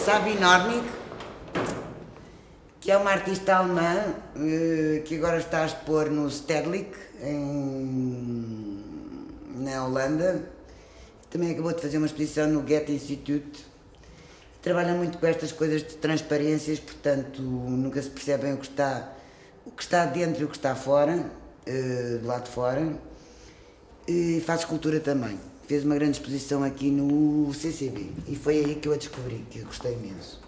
Sabine Hornig, que é uma artista alemã que agora está a expor no Stedelijk, na Holanda. Também acabou de fazer uma exposição no Goethe Institute. Trabalha muito com estas coisas de transparências, portanto nunca se percebem o que está dentro e o que está fora, do lado de fora. E faz escultura também. Fez uma grande exposição aqui no CCB e foi aí que eu a descobri, que eu gostei imenso.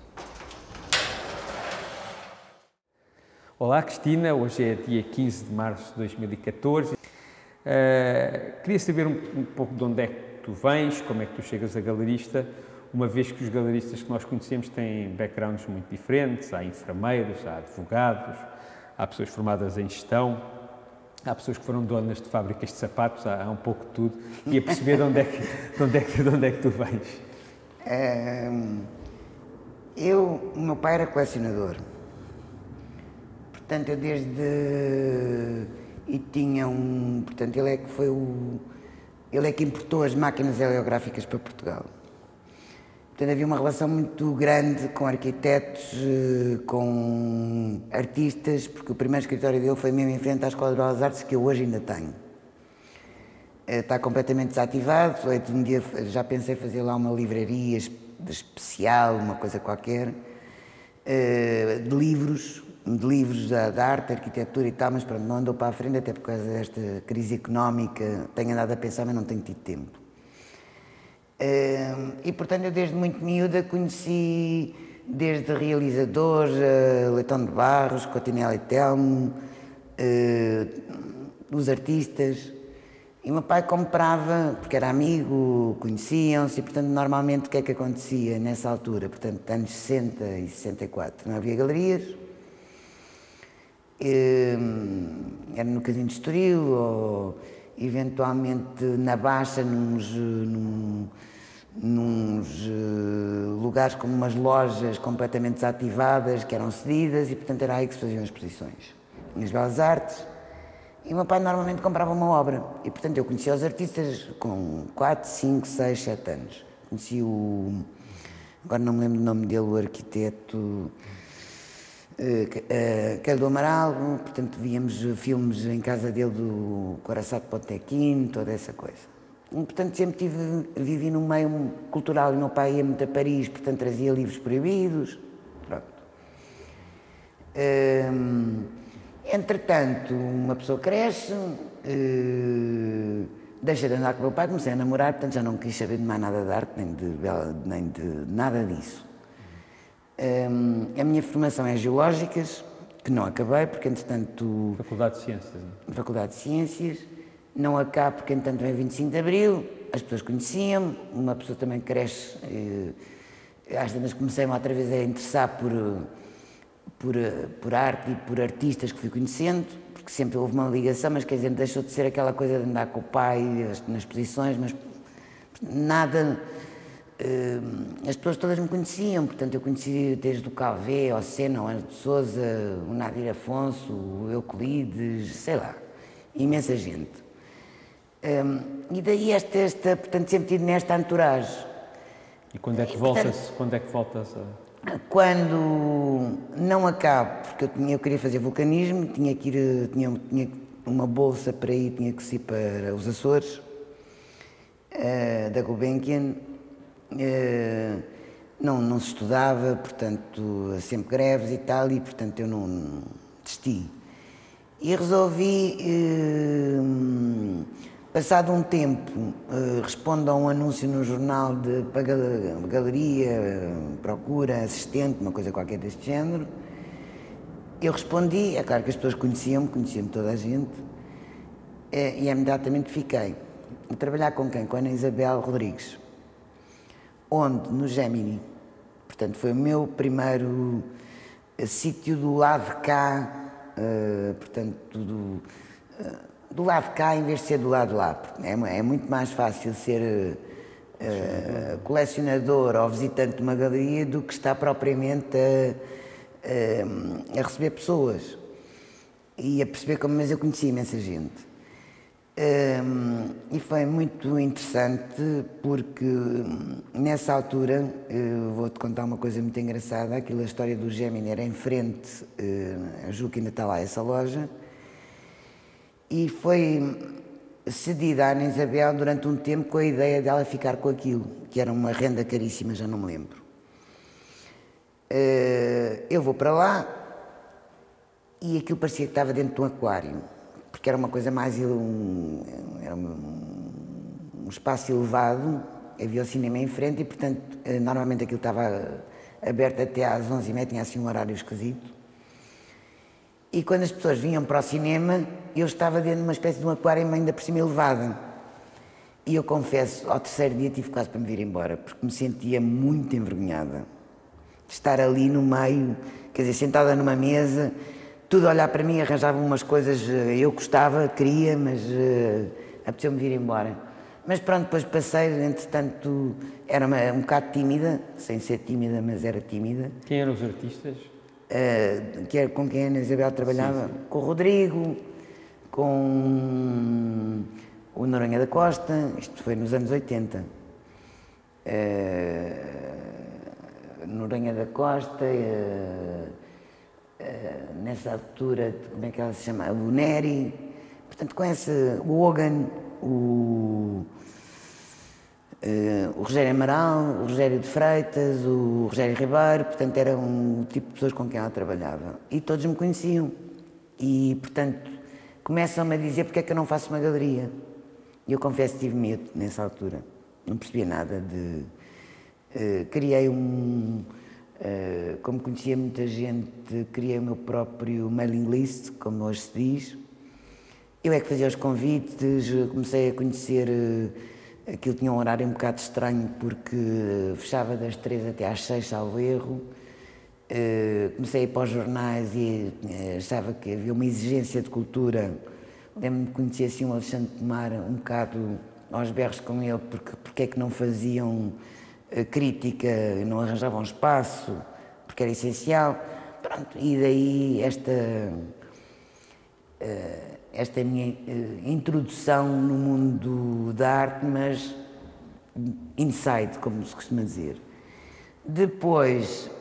Olá Cristina, hoje é dia 15 de março de 2014. Queria saber um pouco de onde é que tu vens, como é que tu chegas a galerista, uma vez que os galeristas que nós conhecemos têm backgrounds muito diferentes, há enfermeiros, há advogados, há pessoas formadas em gestão, há pessoas que foram donas de fábricas de sapatos, há um pouco de tudo, e a perceber de onde é que tu vens. O meu pai era colecionador. Portanto, eu e tinha portanto, ele é que importou as máquinas heliográficas para Portugal. Portanto, havia uma relação muito grande com arquitetos, com artistas, porque o primeiro escritório dele foi mesmo em frente à Escola de Belas Artes, que eu hoje ainda tenho. Está completamente desativado, um dia já pensei fazer lá uma livraria especial, uma coisa qualquer, de livros da arte, da arquitetura e tal, mas pronto, não andou para a frente, até por causa desta crise económica. Tenho andado a pensar, mas não tenho tido tempo. E portanto, eu desde muito miúda conheci desde realizadores, Leitão de Barros, Cotinelli Telmo, os artistas. E o meu pai comprava, porque era amigo, conheciam-se, e portanto, normalmente o que é que acontecia nessa altura? Portanto, anos 60 e 64, não havia galerias. Era no Casino de Estoril, ou eventualmente na Baixa, nos lugares como umas lojas completamente desativadas, que eram cedidas, e portanto era aí que se faziam as exposições, nas Belas Artes. E o meu pai normalmente comprava uma obra, e portanto eu conhecia os artistas com 4, 5, 6, 7 anos. Conheci agora não me lembro o nome dele, o arquiteto, aquele do Amaral, portanto víamos filmes em casa dele do Coração de Potequim, toda essa coisa. Portanto sempre vivi num meio cultural, e o meu pai ia muito a Paris, portanto trazia livros proibidos, pronto. Entretanto, uma pessoa cresce, deixa de andar com o meu pai, comecei a namorar, portanto já não quis saber de mais nada de arte, nem de nada disso. A minha formação é Geológicas, que não acabei, porque entretanto... Faculdade de Ciências. Faculdade de Ciências, não acabo porque entretanto vem 25 de Abril, as pessoas conheciam-me, uma pessoa também cresce, às vezes comecei-me outra vez a interessar por arte e por artistas que fui conhecendo, porque sempre houve uma ligação, mas quer dizer, deixou de ser aquela coisa de andar com o pai nas exposições, mas nada... as pessoas todas me conheciam, portanto eu conheci desde o Calvé, o Sena, o Ângelo de Sousa, o Nadir Afonso, o Euclides, sei lá, imensa gente. E daí portanto sempre tive nesta entourage. E quando é que voltas a... Quando não acabo, porque eu queria fazer vulcanismo, tinha uma bolsa para ir, tinha que ir para os Açores, da Gulbenkian. Não se estudava, portanto, sempre greves e tal, e portanto eu não desisti. E resolvi, passado um tempo, respondo a um anúncio no jornal para galeria, procura assistente, uma coisa qualquer deste género. Eu respondi, é claro que as pessoas conheciam-me toda a gente, e imediatamente fiquei a trabalhar com quem? Com a Ana Isabel Rodrigues. Onde? No Gemini. Portanto, foi o meu primeiro sítio do lado de cá, portanto, do lado de cá em vez de ser do lado de lá. É muito mais fácil ser colecionador ou visitante de uma galeria do que estar propriamente a receber pessoas e a perceber como, mas eu conhecia imensa gente. E foi muito interessante porque nessa altura, vou-te contar uma coisa muito engraçada, a história do Gemini era em frente, julgo que ainda está lá essa loja, e foi cedida à Ana Isabel durante um tempo com a ideia dela ficar com aquilo, que era uma renda caríssima, já não me lembro. Eu vou para lá e aquilo parecia que estava dentro de um aquário, porque era uma coisa mais... era um espaço elevado, havia o cinema em frente e, portanto, normalmente aquilo estava aberto até às 11h30, tinha assim um horário esquisito. E quando as pessoas vinham para o cinema, eu estava dentro de uma espécie de um aquário ainda por cima elevada. E eu confesso, ao terceiro dia tive quase para me vir embora, porque me sentia muito envergonhada de estar ali no meio, quer dizer, sentada numa mesa, tudo a olhar para mim, arranjava umas coisas, eu gostava, queria, mas apeteceu-me vir embora. Mas pronto, depois passei, entretanto, era um bocado tímida, sem ser tímida, mas era tímida. Quem eram os artistas? Que era com quem a Ana Isabel trabalhava, sim. Com o Rodrigo, com o Noronha da Costa, isto foi nos anos 80. Noronha da Costa, nessa altura, como é que ela se chama? O Neri, portanto conhece o Hogan, o Rogério Amaral, o Rogério de Freitas, o Rogério Ribeiro, portanto era um tipo de pessoas com quem ela trabalhava. E todos me conheciam. E, portanto, começam-me a dizer porque é que eu não faço uma galeria. E eu confesso que tive medo nessa altura. Não percebia nada de... criei como conhecia muita gente, criei o meu próprio mailing list, como hoje se diz. Eu é que fazia os convites, comecei a conhecer... Aquilo tinha um horário um bocado estranho porque fechava das 3 até às 6, salvo erro. Comecei a ir para os jornais e achava que havia uma exigência de cultura. Lembro-me de conhecer assim o Alexandre Pomar um bocado aos berros com ele, porque é que não faziam crítica, não arranjavam espaço, porque era essencial. Pronto, e daí esta minha introdução no mundo da arte, mas inside, como se costuma dizer. Depois,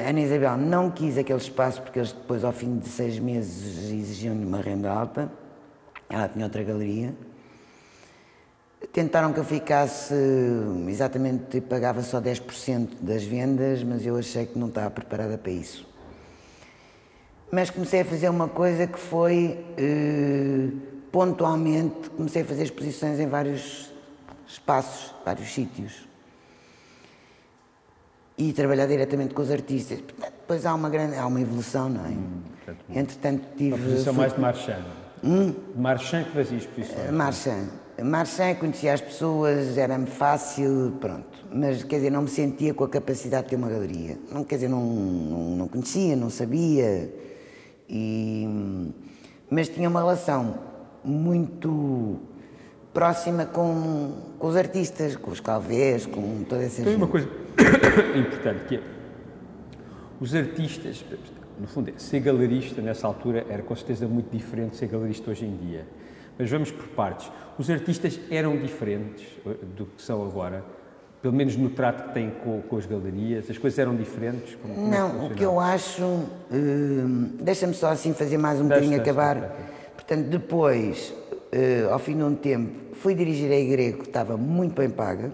a Ana Isabel não quis aquele espaço, porque eles depois, ao fim de 6 meses, exigiam-lhe uma renda alta. Ela tinha outra galeria. Tentaram que eu ficasse, exatamente, pagava só 10% das vendas, mas eu achei que não estava preparada para isso. Mas comecei a fazer uma coisa que foi, pontualmente, comecei a fazer exposições em vários espaços, vários sítios. E trabalhar diretamente com os artistas. Portanto, depois há uma evolução, não é? Entretanto, tive... Uma posição mais de Marchand. Marchand que fazia exposições. Marchand, conhecia as pessoas, era-me fácil, pronto. Mas, quer dizer, não me sentia com a capacidade de ter uma galeria. Não, quer dizer, não conhecia, não sabia... mas tinha uma relação muito próxima com os artistas, com os Calvés, com toda essa gente. Tem uma coisa importante que é, os artistas, no fundo, ser galerista nessa altura era com certeza muito diferente de ser galerista hoje em dia. Mas vamos por partes. Os artistas eram diferentes do que são agora? Pelo menos no trato que têm com as galerias, as coisas eram diferentes? Não, o que eu acho... deixa-me só assim fazer mais um bocadinho acabar. Portanto, depois, ao fim de um tempo, fui dirigir a Grego, que estava muito bem paga,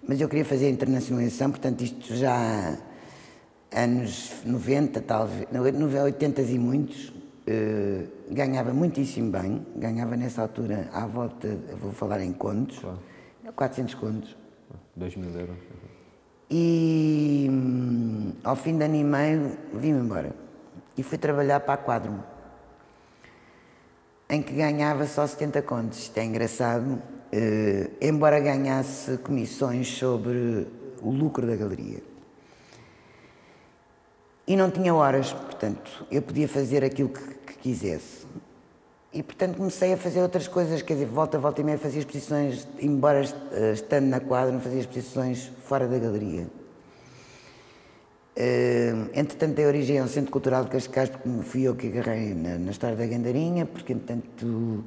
mas eu queria fazer a internacionalização, portanto, isto já anos 90, talvez, 80 e muitos, ganhava muitíssimo bem, ganhava nessa altura à volta, vou falar em contos, claro. 400 contos. 2.000 euros. E ao fim de ano e meio vim-me embora e fui trabalhar para a Quadro, em que ganhava só 70 contos. Isto é engraçado, embora ganhasse comissões sobre o lucro da galeria. E não tinha horas, portanto, eu podia fazer aquilo que quisesse. E, portanto, comecei a fazer outras coisas, quer dizer, volta e meia fazia exposições, embora estando na Quadra, não fazia exposições fora da galeria. Entretanto, dei origem ao Centro Cultural de Cascais, porque fui eu que agarrei na história da Gandarinha, porque, entretanto,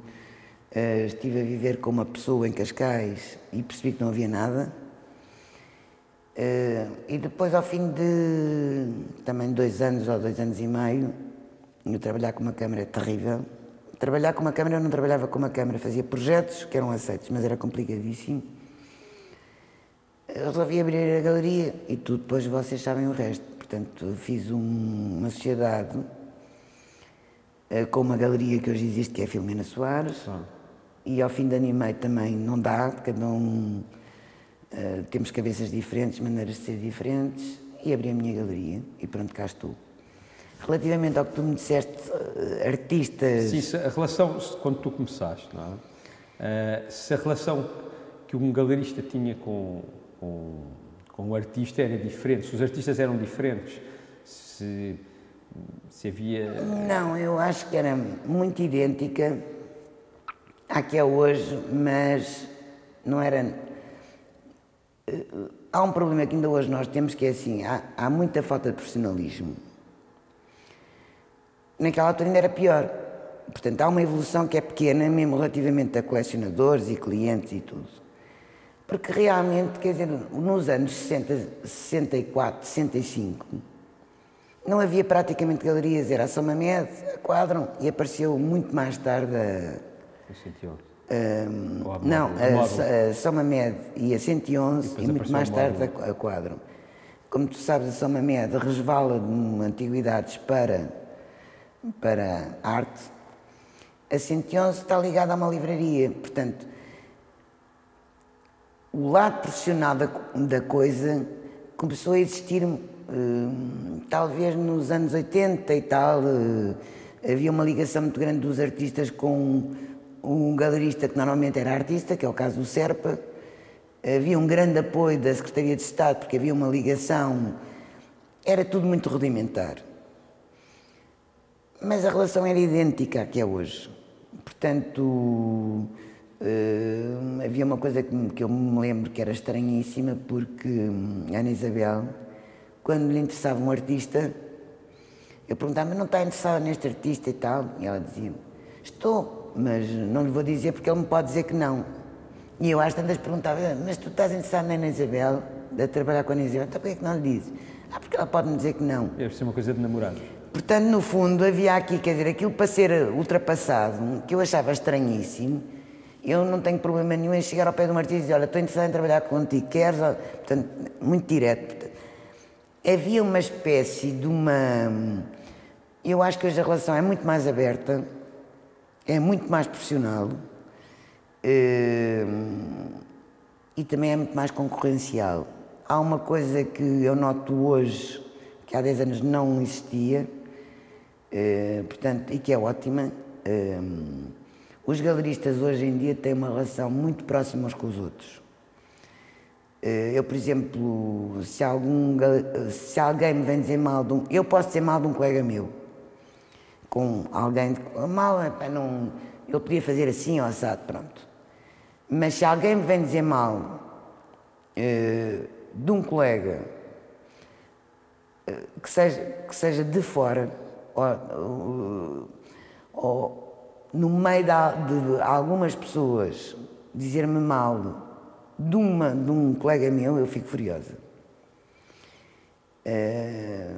Estive a viver com uma pessoa em Cascais e percebi que não havia nada. E depois, ao fim de também 2 anos ou 2 anos e meio, eu trabalhar com uma câmara é terrível. Trabalhar com uma câmara, eu não trabalhava com uma câmara, fazia projetos que eram aceitos, mas era complicadíssimo. Resolvi abrir a galeria e tudo, depois vocês sabem o resto. Portanto, fiz uma sociedade com uma galeria que hoje existe, que é a Filomena Soares. E ao fim de ano e meio também não dá, cada um temos cabeças diferentes, maneiras de ser diferentes, e abri a minha galeria e pronto, cá estou. Relativamente ao que tu me disseste, artistas... Sim, a relação, quando tu começaste, não é? Se a relação que um galerista tinha com o artista era diferente, se os artistas eram diferentes, se havia... Não, eu acho que era muito idêntica à que é hoje, mas não era... Há um problema que ainda hoje nós temos, que é assim, há muita falta de profissionalismo. Naquela altura ainda era pior. Portanto, há uma evolução que é pequena, mesmo relativamente a colecionadores e clientes e tudo. Porque realmente, quer dizer, nos anos 60, 64, 65, não havia praticamente galerias, era a São Mamed, a Quadron, e apareceu muito mais tarde a São Mamed e a 111, e muito mais tarde a Quadron. Como tu sabes, a São Mamed resvala de antiguidades para arte. A 111 está ligada a uma livraria, portanto, o lado profissional da coisa começou a existir talvez nos anos 80 e tal. Havia uma ligação muito grande dos artistas com um galerista que normalmente era artista, que é o caso do Serpa. Havia um grande apoio da Secretaria de Estado, porque havia uma ligação, era tudo muito rudimentar. Mas a relação era idêntica à que é hoje. Portanto, havia uma coisa que eu me lembro que era estranhíssima, porque a Ana Isabel, quando lhe interessava um artista, eu perguntava, mas não está interessada neste artista e tal? E ela dizia, estou, mas não lhe vou dizer porque ele me pode dizer que não. E eu às tantas perguntava, mas tu estás interessado na Ana Isabel, de trabalhar com a Ana Isabel? Então porquê é que não lhe dizes? Porque ela pode me dizer que não. Deve ser uma coisa de namorados. Portanto, no fundo, havia aqui, quer dizer, aquilo para ser ultrapassado, que eu achava estranhíssimo. Eu não tenho problema nenhum em chegar ao pé de um artista e dizer, olha, estou interessado em trabalhar contigo, queres? Portanto, muito direto. Portanto, havia uma espécie de uma... Eu acho que hoje a relação é muito mais aberta, é muito mais profissional e também é muito mais concorrencial. Há uma coisa que eu noto hoje, que há 10 anos não existia, portanto, e que é ótima. Os galeristas hoje em dia têm uma relação muito próxima uns com os outros. Eu, por exemplo, se alguém me vem dizer mal de um... Eu posso dizer mal de um colega meu, com alguém... Não, eu podia fazer assim ou assado, pronto. Mas se alguém me vem dizer mal de um colega que seja de fora, ou no meio de algumas pessoas dizer-me mal de um colega meu, eu fico furiosa.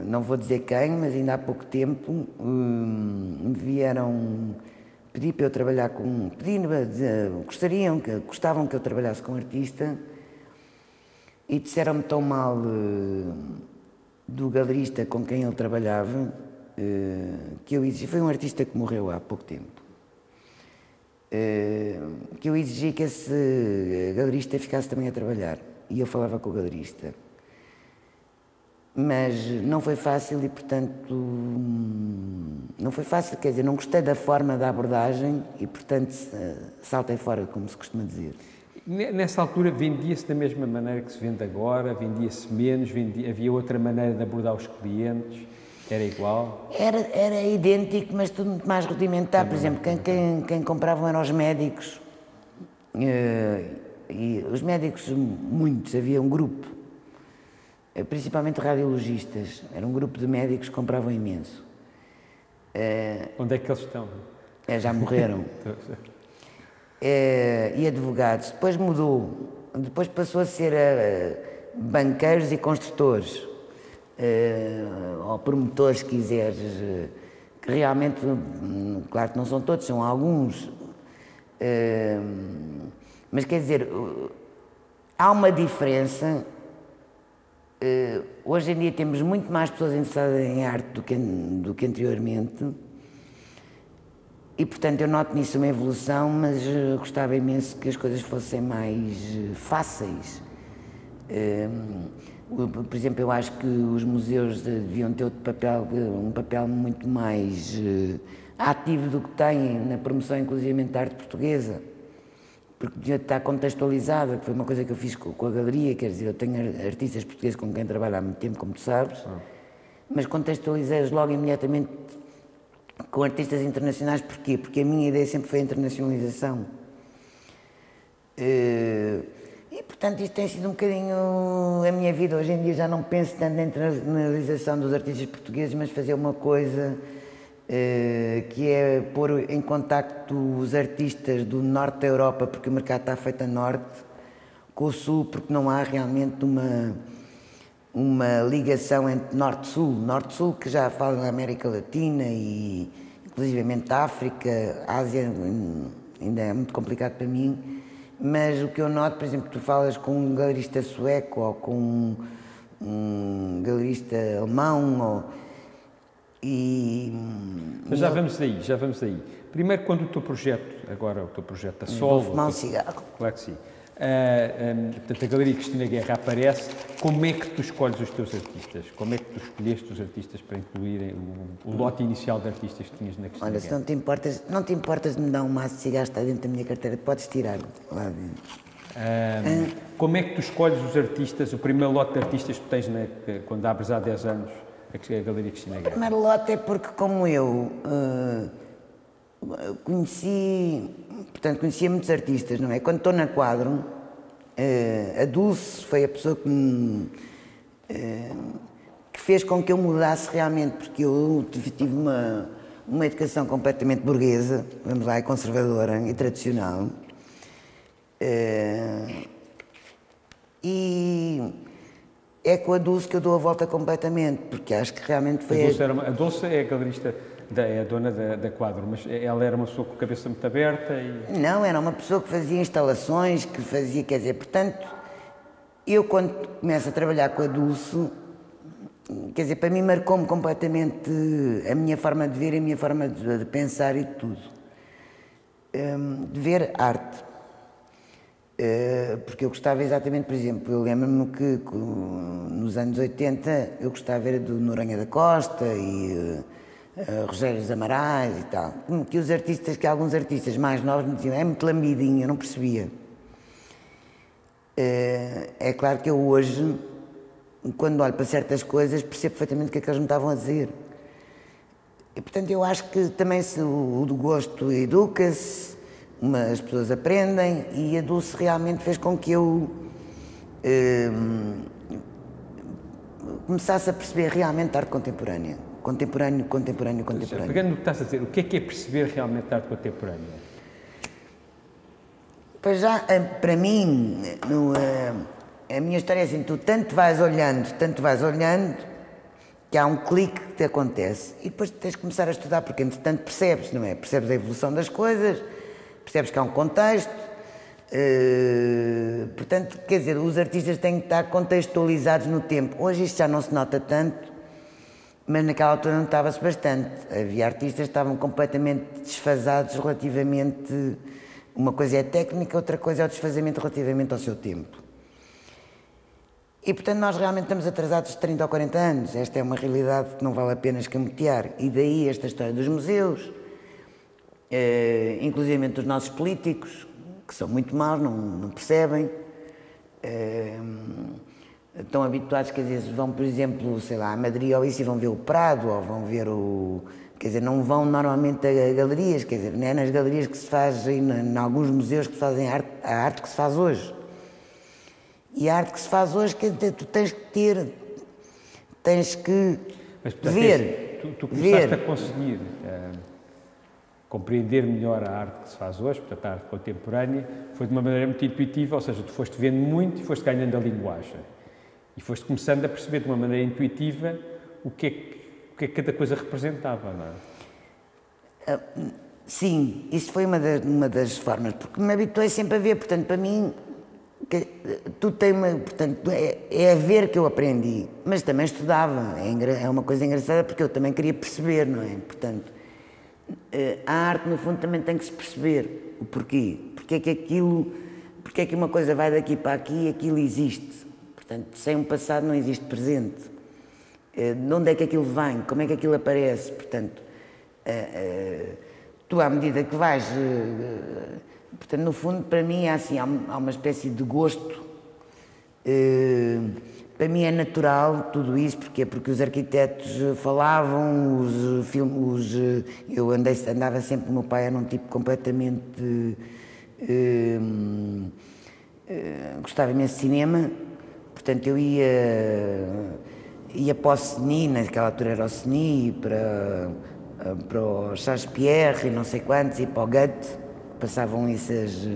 Não vou dizer quem, mas ainda há pouco tempo me vieram pedir para eu trabalhar com... gostavam que eu trabalhasse com um artista e disseram-me tão mal do galerista com quem ele trabalhava que eu exigi... Foi um artista que morreu há pouco tempo. Que eu exigi que esse galerista ficasse também a trabalhar. E eu falava com o galerista. Mas não foi fácil e, portanto, não foi fácil, quer dizer, não gostei da forma da abordagem e, portanto, saltei fora, como se costuma dizer. Nessa altura vendia-se da mesma maneira que se vende agora, vendia-se menos, havia outra maneira de abordar os clientes, era igual? Era idêntico, mas tudo muito mais rudimentar. Por exemplo, quem compravam eram os médicos, e os médicos, muitos, havia um grupo, principalmente radiologistas, era um grupo de médicos que compravam imenso. Onde é que eles estão? Já morreram. e advogados. Depois mudou, depois passou a ser banqueiros e construtores, ou promotores, se quiseres, que realmente, claro que não são todos, são alguns, mas quer dizer, há uma diferença. Hoje em dia temos muito mais pessoas interessadas em arte do que anteriormente, e portanto eu noto nisso uma evolução, mas gostava imenso que as coisas fossem mais fáceis. Por exemplo, eu acho que os museus deviam ter um papel muito mais ativo do que têm na promoção, inclusive, da arte portuguesa, porque devia estar contextualizada, que foi uma coisa que eu fiz com a galeria, quer dizer, eu tenho artistas portugueses com quem trabalho há muito tempo, como tu sabes, mas contextualizei-os logo imediatamente com artistas internacionais. Porquê? Porque a minha ideia sempre foi a internacionalização. E, portanto, isto tem sido um bocadinho a minha vida. Hoje em dia já não penso tanto na internacionalização dos artistas portugueses, mas fazer uma coisa que é pôr em contacto os artistas do norte da Europa, porque o mercado está feito a norte, com o sul, porque não há realmente uma ligação entre norte-sul. Norte-sul, que já fala na América Latina e inclusivamente África, Ásia, ainda é muito complicado para mim. Mas o que eu noto, por exemplo, tu falas com um galerista sueco ou com um galerista alemão, Mas já vamos aí. Primeiro, quando o teu projeto, agora o teu projeto a solo... Vou fumar um cigarro. Claro que sim. Portanto, a Galeria Cristina Guerra aparece. Como é que tu escolhes os teus artistas? Como é que tu escolheste os artistas para incluírem o lote inicial de artistas que tinhas na Cristina Guerra? Olha, se não te importas de me dar um maço de cigarros que está dentro da minha carteira, podes tirar lá dentro. Como é que tu escolhes os artistas, o primeiro lote de artistas que tens quando abres há 10 anos a Galeria Cristina Guerra? O primeiro lote é porque, como eu conhecia muitos artistas, não é? Quando estou na Quadro, a Dulce foi a pessoa que fez com que eu mudasse realmente, porque eu tive uma educação completamente burguesa, vamos lá, conservadora e tradicional. E é com a Dulce que eu dou a volta completamente, porque acho que realmente foi... A Dulce é a galerista, é a dona da Quadro, mas ela era uma pessoa com a cabeça muito aberta e... Não, era uma pessoa que fazia instalações, que fazia, quer dizer, portanto, eu quando começo a trabalhar com a Dulce, quer dizer, para mim marcou-me completamente a minha forma de ver, a minha forma de pensar e de tudo. De ver arte. Porque eu gostava exatamente, por exemplo, eu lembro-me que nos anos 80 eu gostava era do Noronha da Costa e Rogério Amarais e tal, que alguns artistas mais novos me diziam, é muito lambidinho, eu não percebia. É claro que eu hoje, quando olho para certas coisas, percebo perfeitamente o que é que eles me estavam a dizer. E, portanto, eu acho que também o do gosto educa-se, as pessoas aprendem, e a Dulce realmente fez com que eu começasse a perceber realmente a arte contemporânea. Contemporâneo. Pegando no que estás a dizer, o que é perceber realmente a arte contemporânea? Pois já, para mim, a minha história é assim, tu tanto vais olhando, que há um clique que te acontece, e depois tens de começar a estudar, porque entretanto percebes, não é? Percebes a evolução das coisas, percebes que há um contexto, portanto, quer dizer, os artistas têm que estar contextualizados no tempo. Hoje isto já não se nota tanto, mas naquela altura notava-se bastante. Havia artistas que estavam completamente desfasados relativamente... Uma coisa é a técnica, outra coisa é o desfazamento relativamente ao seu tempo. E, portanto, nós realmente estamos atrasados de 30 ou 40 anos. Esta é uma realidade que não vale a pena escamotear. E daí esta história dos museus, inclusive dos nossos políticos, que são muito maus, não percebem. Estão habituados, quer dizer, vão, por exemplo, sei lá, a Madrid ou isso, e vão ver o Prado, ou vão ver o... Quer dizer, não vão normalmente a galerias, quer dizer, não é nas galerias que se faz, em alguns museus que se fazem a arte que se faz hoje. E a arte que se faz hoje, quer dizer, tu tens que Mas, portanto, ver. Tu começaste a conseguir compreender melhor a arte que se faz hoje, portanto, a arte contemporânea, foi de uma maneira muito intuitiva, ou seja, tu foste vendo muito e foste ganhando a linguagem. E foste começando a perceber de uma maneira intuitiva o que é que cada coisa representava, não é? Sim, isso foi uma das formas, porque me habituei sempre a ver, portanto, para mim, portanto, é a ver que eu aprendi, mas também estudava, é uma coisa engraçada porque eu também queria perceber, não é? Portanto, a arte, no fundo, também tem que se perceber o porquê, porque é que uma coisa vai daqui para aqui e aquilo existe. Portanto, sem um passado não existe presente. De onde é que aquilo vem? Como é que aquilo aparece? Portanto, tu, à medida que vais... portanto, no fundo, para mim, é assim, há uma espécie de gosto. Para mim é natural tudo isso, porque os arquitetos falavam, eu andava sempre, o meu pai era um tipo completamente... gostava imenso de cinema. Portanto, eu ia para o CENI, naquela altura era o CENI, para o Charles Pierre e não sei quantos, e para o Goethe, passavam essas...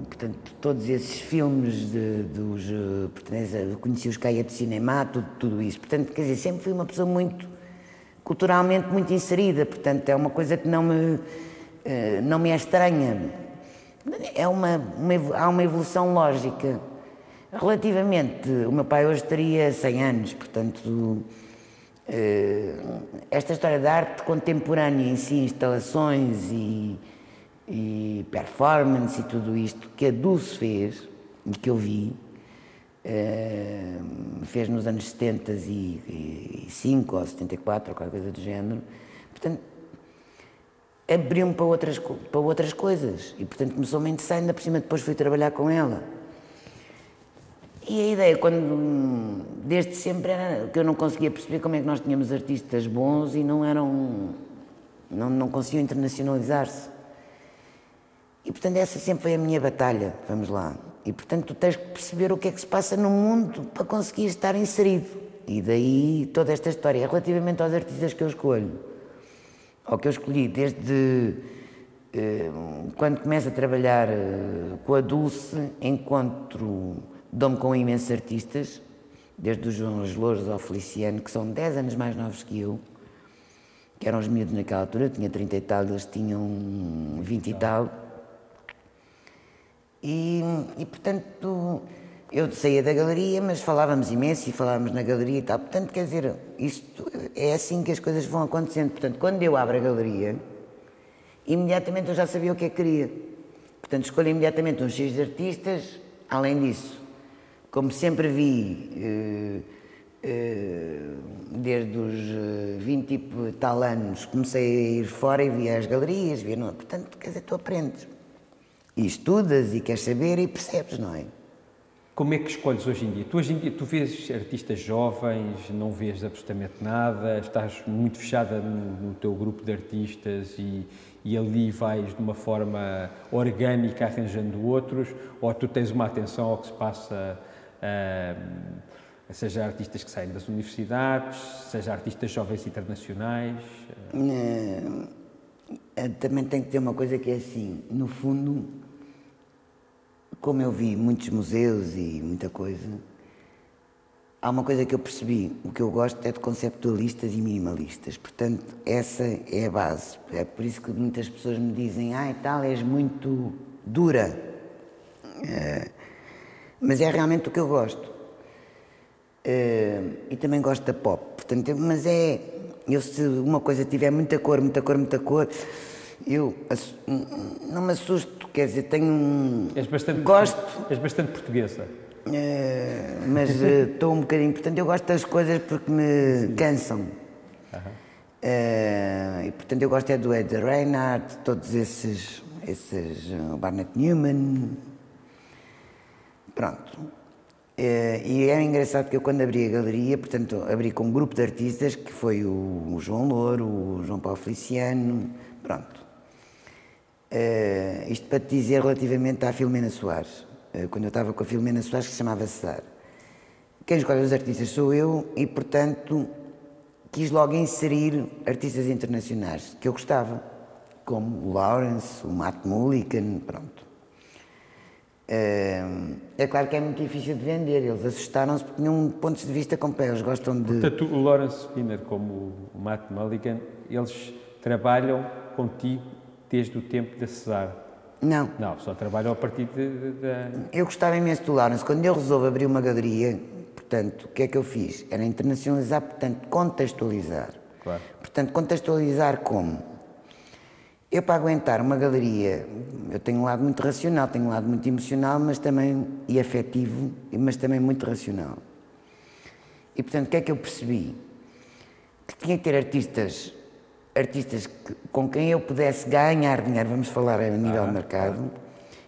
portanto, todos esses filmes eu conheci os Cahiers de Cinema, tudo isso. Portanto, quer dizer, sempre fui uma pessoa culturalmente muito inserida, portanto, é uma coisa que não me é estranha. Há uma evolução lógica. Relativamente, o meu pai hoje teria 100 anos, portanto, esta história da arte contemporânea em si, instalações e performance e tudo isto que a Dulce fez, e que eu vi, fez nos anos 75 ou 74, ou qualquer coisa do género, portanto, abriu-me para outras coisas, e portanto começou-me a interessar, ainda por cima depois fui trabalhar com ela. E a ideia, desde sempre, era que eu não conseguia perceber como é que nós tínhamos artistas bons e não conseguiam internacionalizar-se. E, portanto, essa sempre foi a minha batalha, vamos lá. E, portanto, tu tens que perceber o que é que se passa no mundo para conseguir estar inserido. E daí toda esta história. Relativamente aos artistas que eu escolho, ou que eu escolhi desde quando começo a trabalhar com a Dulce, dou-me com imensos artistas, desde o João Louros ao Feliciano, que são 10 anos mais novos que eu, que eram os miúdos naquela altura, eu tinha 30 e tal, eles tinham 20 e tal. E portanto, eu saía da galeria, mas falávamos imenso e falávamos na galeria e tal. Portanto, quer dizer, isto é assim que as coisas vão acontecendo. Portanto, quando eu abro a galeria, imediatamente eu já sabia o que é que queria. Portanto, escolho imediatamente um X de artistas. Além disso, como sempre vi, desde os 20 e tal anos, comecei a ir fora e via as galerias, portanto, quer dizer, tu aprendes. E estudas e queres saber e percebes, não é? Como é que escolhes hoje em dia? Tu hoje em dia vês artistas jovens, não vês absolutamente nada, estás muito fechada no teu grupo de artistas e ali vais de uma forma orgânica arranjando outros, ou tu tens uma atenção ao que se passa, seja artistas que saem das universidades, seja artistas jovens internacionais? Também tem que ter uma coisa que é assim, no fundo, como eu vi muitos museus e muita coisa, há uma coisa que eu percebi, o que eu gosto é de conceptualistas e minimalistas, portanto, essa é a base. É por isso que muitas pessoas me dizem, tal, és muito dura. Mas é realmente o que eu gosto. E também gosto da pop, portanto, mas se uma coisa tiver muita cor, eu não me assusto, quer dizer, gosto. És bastante portuguesa. Mas estou um bocadinho, portanto, eu gosto das coisas porque me cansam. E portanto, eu gosto do Ed Reinhardt, todos esses Barnett Newman. Pronto. E é engraçado que eu, quando abri a galeria, portanto, abri com um grupo de artistas, que foi o João Louro, o João Paulo Feliciano, pronto. Isto para te dizer relativamente à Filomena Soares. Quando eu estava com a Filomena Soares, que se chamava Cedar. Quem escolhe os artistas sou eu e, portanto, quis logo inserir artistas internacionais, que eu gostava, como o Lawrence, o Matt Mullican, pronto. É claro que é muito difícil de vender, eles assustaram-se porque tinham pontos de vista com pé, eles gostam de... Portanto, o Lawrence Spinner como o Matt Mullican, eles trabalham contigo desde o tempo da Cesar? Não. Não, só trabalham a partir da... Eu gostava imenso do Lawrence. Quando ele resolve abrir uma galeria, portanto, o que é que eu fiz? Era internacionalizar, portanto, contextualizar. Claro. Portanto, contextualizar como? Eu, para aguentar uma galeria, eu tenho um lado muito racional, tenho um lado muito emocional, mas também, e afetivo, mas também muito racional. E, portanto, o que é que eu percebi? Que tinha que ter artistas com quem eu pudesse ganhar dinheiro, vamos falar a nível de mercado,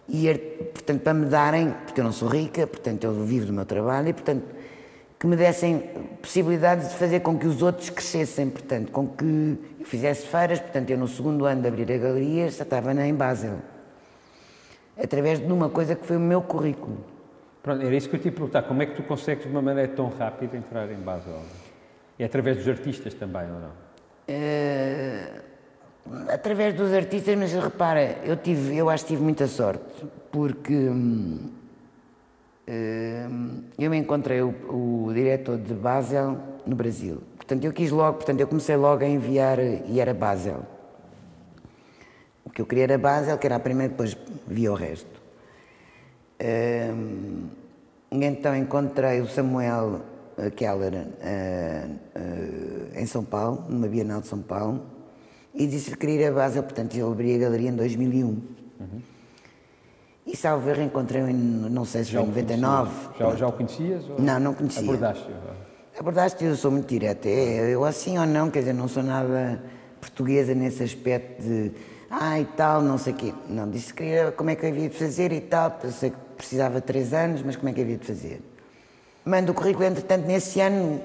e, portanto, para me darem, porque eu não sou rica, portanto, eu vivo do meu trabalho, e, portanto, que me dessem possibilidades de fazer com que os outros crescessem, portanto, com que eu fizesse feiras, portanto, eu no segundo ano de abrir a galeria já estava em Basel, através de uma coisa que foi o meu currículo. Pronto, era isso que eu te ia perguntar, como é que tu consegues de uma maneira tão rápida entrar em Basel? É através dos artistas também, ou não? Através dos artistas, mas repara, eu acho que tive muita sorte, porque eu encontrei o diretor de Basel no Brasil. Portanto, eu comecei logo a enviar, e era Basel. O que eu queria era Basel, que era a primeira, depois via o resto. Então encontrei o Samuel Keller em São Paulo, numa Bienal de São Paulo, e disse que queria ir a Basel, portanto eu abri a galeria em 2001. E salvo ver, encontrei-o em, não sei se foi em 99. Já o conhecias? Ou... Não conhecia. Abordaste-o, eu sou muito direta. Eu assim ou não, quer dizer, não sou nada portuguesa nesse aspecto de e tal, não sei o quê. Não, disse que queria, como é que havia de fazer e tal, eu sei que precisava de 3 anos, mas como é que havia de fazer? Mando o currículo, entretanto, nesse ano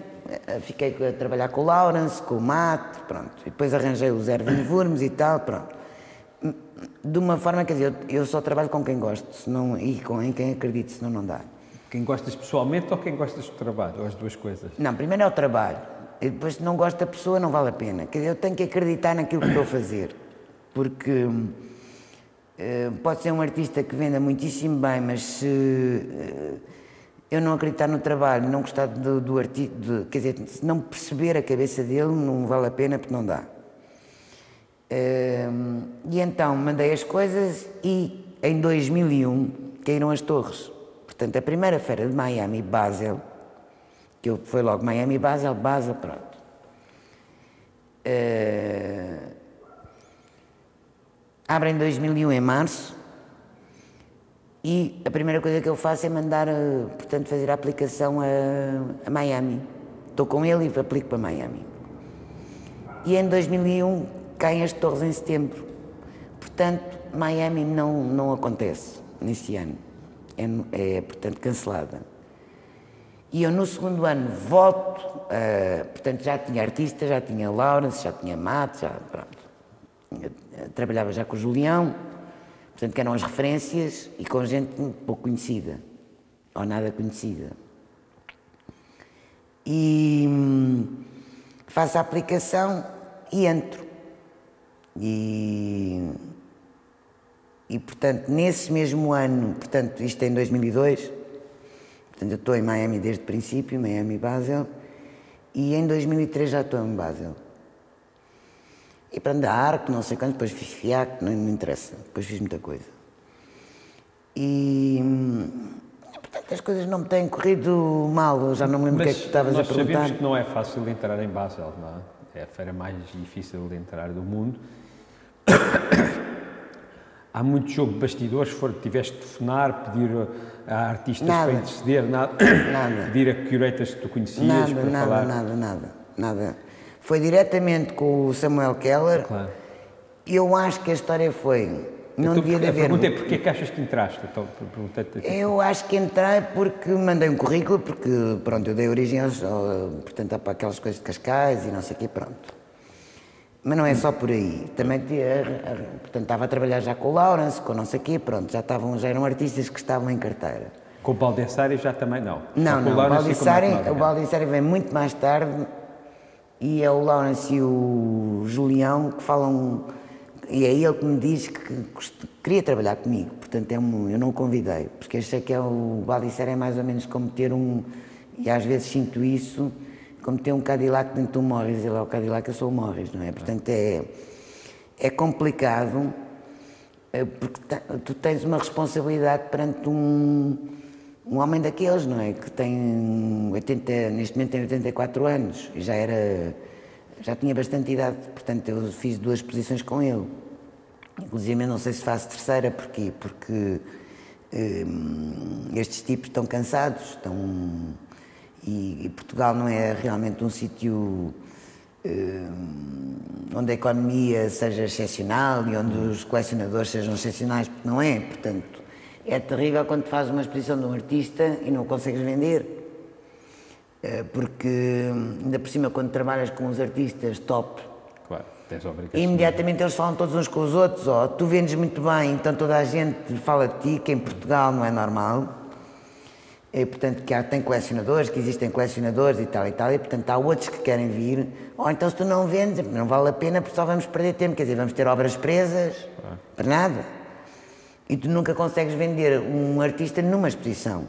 fiquei a trabalhar com o Lawrence, com o Matt, pronto. E depois arranjei o Erwin Wurms e tal, pronto. De uma forma, quer dizer, eu só trabalho com quem gosto, senão, e em quem acredito, senão não dá. Quem gostas pessoalmente ou quem gostas do trabalho, ou as duas coisas? Não, primeiro é o trabalho, e depois se não gosto da pessoa não vale a pena. Quer dizer, eu tenho que acreditar naquilo que estou a fazer, porque pode ser um artista que venda muitíssimo bem, mas se eu não acreditar no trabalho, não gostar do artista, quer dizer, se não perceber a cabeça dele, não vale a pena porque não dá. E então mandei as coisas e em 2001 caíram as torres. Portanto, a primeira feira de Miami, Basel, que foi logo Miami, Basel, pronto. Abre em 2001, em março, e a primeira coisa que eu faço é mandar, portanto, fazer a aplicação a Miami. Estou com ele e aplico para Miami. E em 2001 caem as torres em setembro. Portanto, Miami não acontece nesse ano. É, portanto, cancelada. E eu, no segundo ano, volto, portanto, já tinha artistas, já tinha Lawrence, já tinha Matt, pronto. Eu trabalhava já com o Julião, portanto, que eram as referências, e com gente pouco conhecida, ou nada conhecida. E faço a aplicação e entro. E, portanto, nesse mesmo ano, portanto, isto é em 2002, portanto, eu estou em Miami desde o princípio, Miami, Basel, e em 2003 já estou em Basel. E para andar arco, não sei quanto, depois fiz FIAC, não me interessa, depois fiz muita coisa. E, portanto, as coisas não me têm corrido mal, eu já não me lembro o que é que tu estavas a perguntar. Nós sabemos que não é fácil entrar em Basel, não é? É a feira mais difícil de entrar do mundo. Há muito jogo de bastidores, tiveste de telefonar, pedir a artistas para interceder, nada. Pedir a curators que tu conhecias para falar. Nada. Foi diretamente com o Samuel Keller. Claro. Eu acho que a história foi... Não devia de haver... Perguntei porque é que achas que entraste? Então, eu acho que entrei porque mandei um currículo, porque, pronto, eu dei origem portanto, para aquelas coisas de Cascais e não sei o quê, pronto. Mas não é só por aí. Também, portanto, estava a trabalhar já com o Lawrence, com não sei o quê, pronto, já eram artistas que estavam em carteira. Com o Baldessari já também não? Não, o Baldessari vem muito mais tarde, e é o Lawrence e o Julião que falam, e é ele que me diz que queria trabalhar comigo, portanto eu não o convidei, porque achei que o Balicer é mais ou menos como ter e às vezes sinto isso, como ter um Cadillac dentro de um Morris, ele é o Cadillac, eu sou o Morris, não é? Portanto é complicado, porque tu tens uma responsabilidade perante um homem daqueles, não é? Que tem neste momento tem 84 anos e já tinha bastante idade, portanto eu fiz 2 exposições com ele. Inclusive eu não sei se faço terceira, porquê? Porque estes tipos estão cansados, e Portugal não é realmente um sítio onde a economia seja excepcional e onde os colecionadores sejam excepcionais, porque não é, portanto, é terrível quando fazes uma exposição de um artista e não o consegues vender, porque ainda por cima quando trabalhas com os artistas top, claro, tens a obrigação. Imediatamente eles falam todos uns com os outros, tu vendes muito bem, então toda a gente fala de ti, que em Portugal não é normal. Portanto, tem colecionadores, que existem colecionadores e tal, e portanto há outros que querem vir, ou então se tu não vendes, não vale a pena porque só vamos perder tempo, quer dizer, vamos ter obras presas, para nada. E tu nunca consegues vender um artista numa exposição,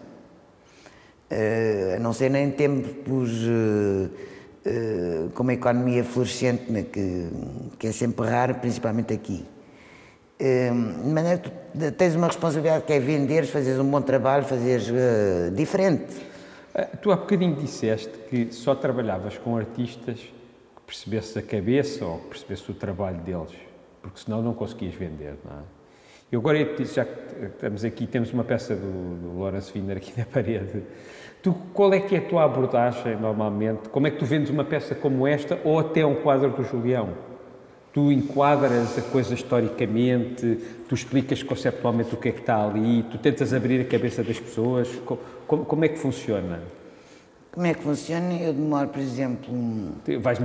a não ser nem tempos com uma economia florescente, né, que é sempre raro, principalmente aqui. De maneira que tu tens uma responsabilidade que é venderes, fazeres um bom trabalho, fazeres diferente. Tu há bocadinho disseste que só trabalhavas com artistas que percebesses a cabeça ou que percebesses o trabalho deles, porque senão não conseguias vender, não é? Eu agora, já que estamos aqui, temos uma peça do Lawrence Wiener aqui na parede. Qual é que é a tua abordagem, normalmente? Como é que tu vendes uma peça como esta ou até um quadro do Julião? Tu enquadras a coisa historicamente, tu explicas conceptualmente o que é que está ali, tu tentas abrir a cabeça das pessoas, como é que funciona? Como é que funciona? Eu demoro, por exemplo,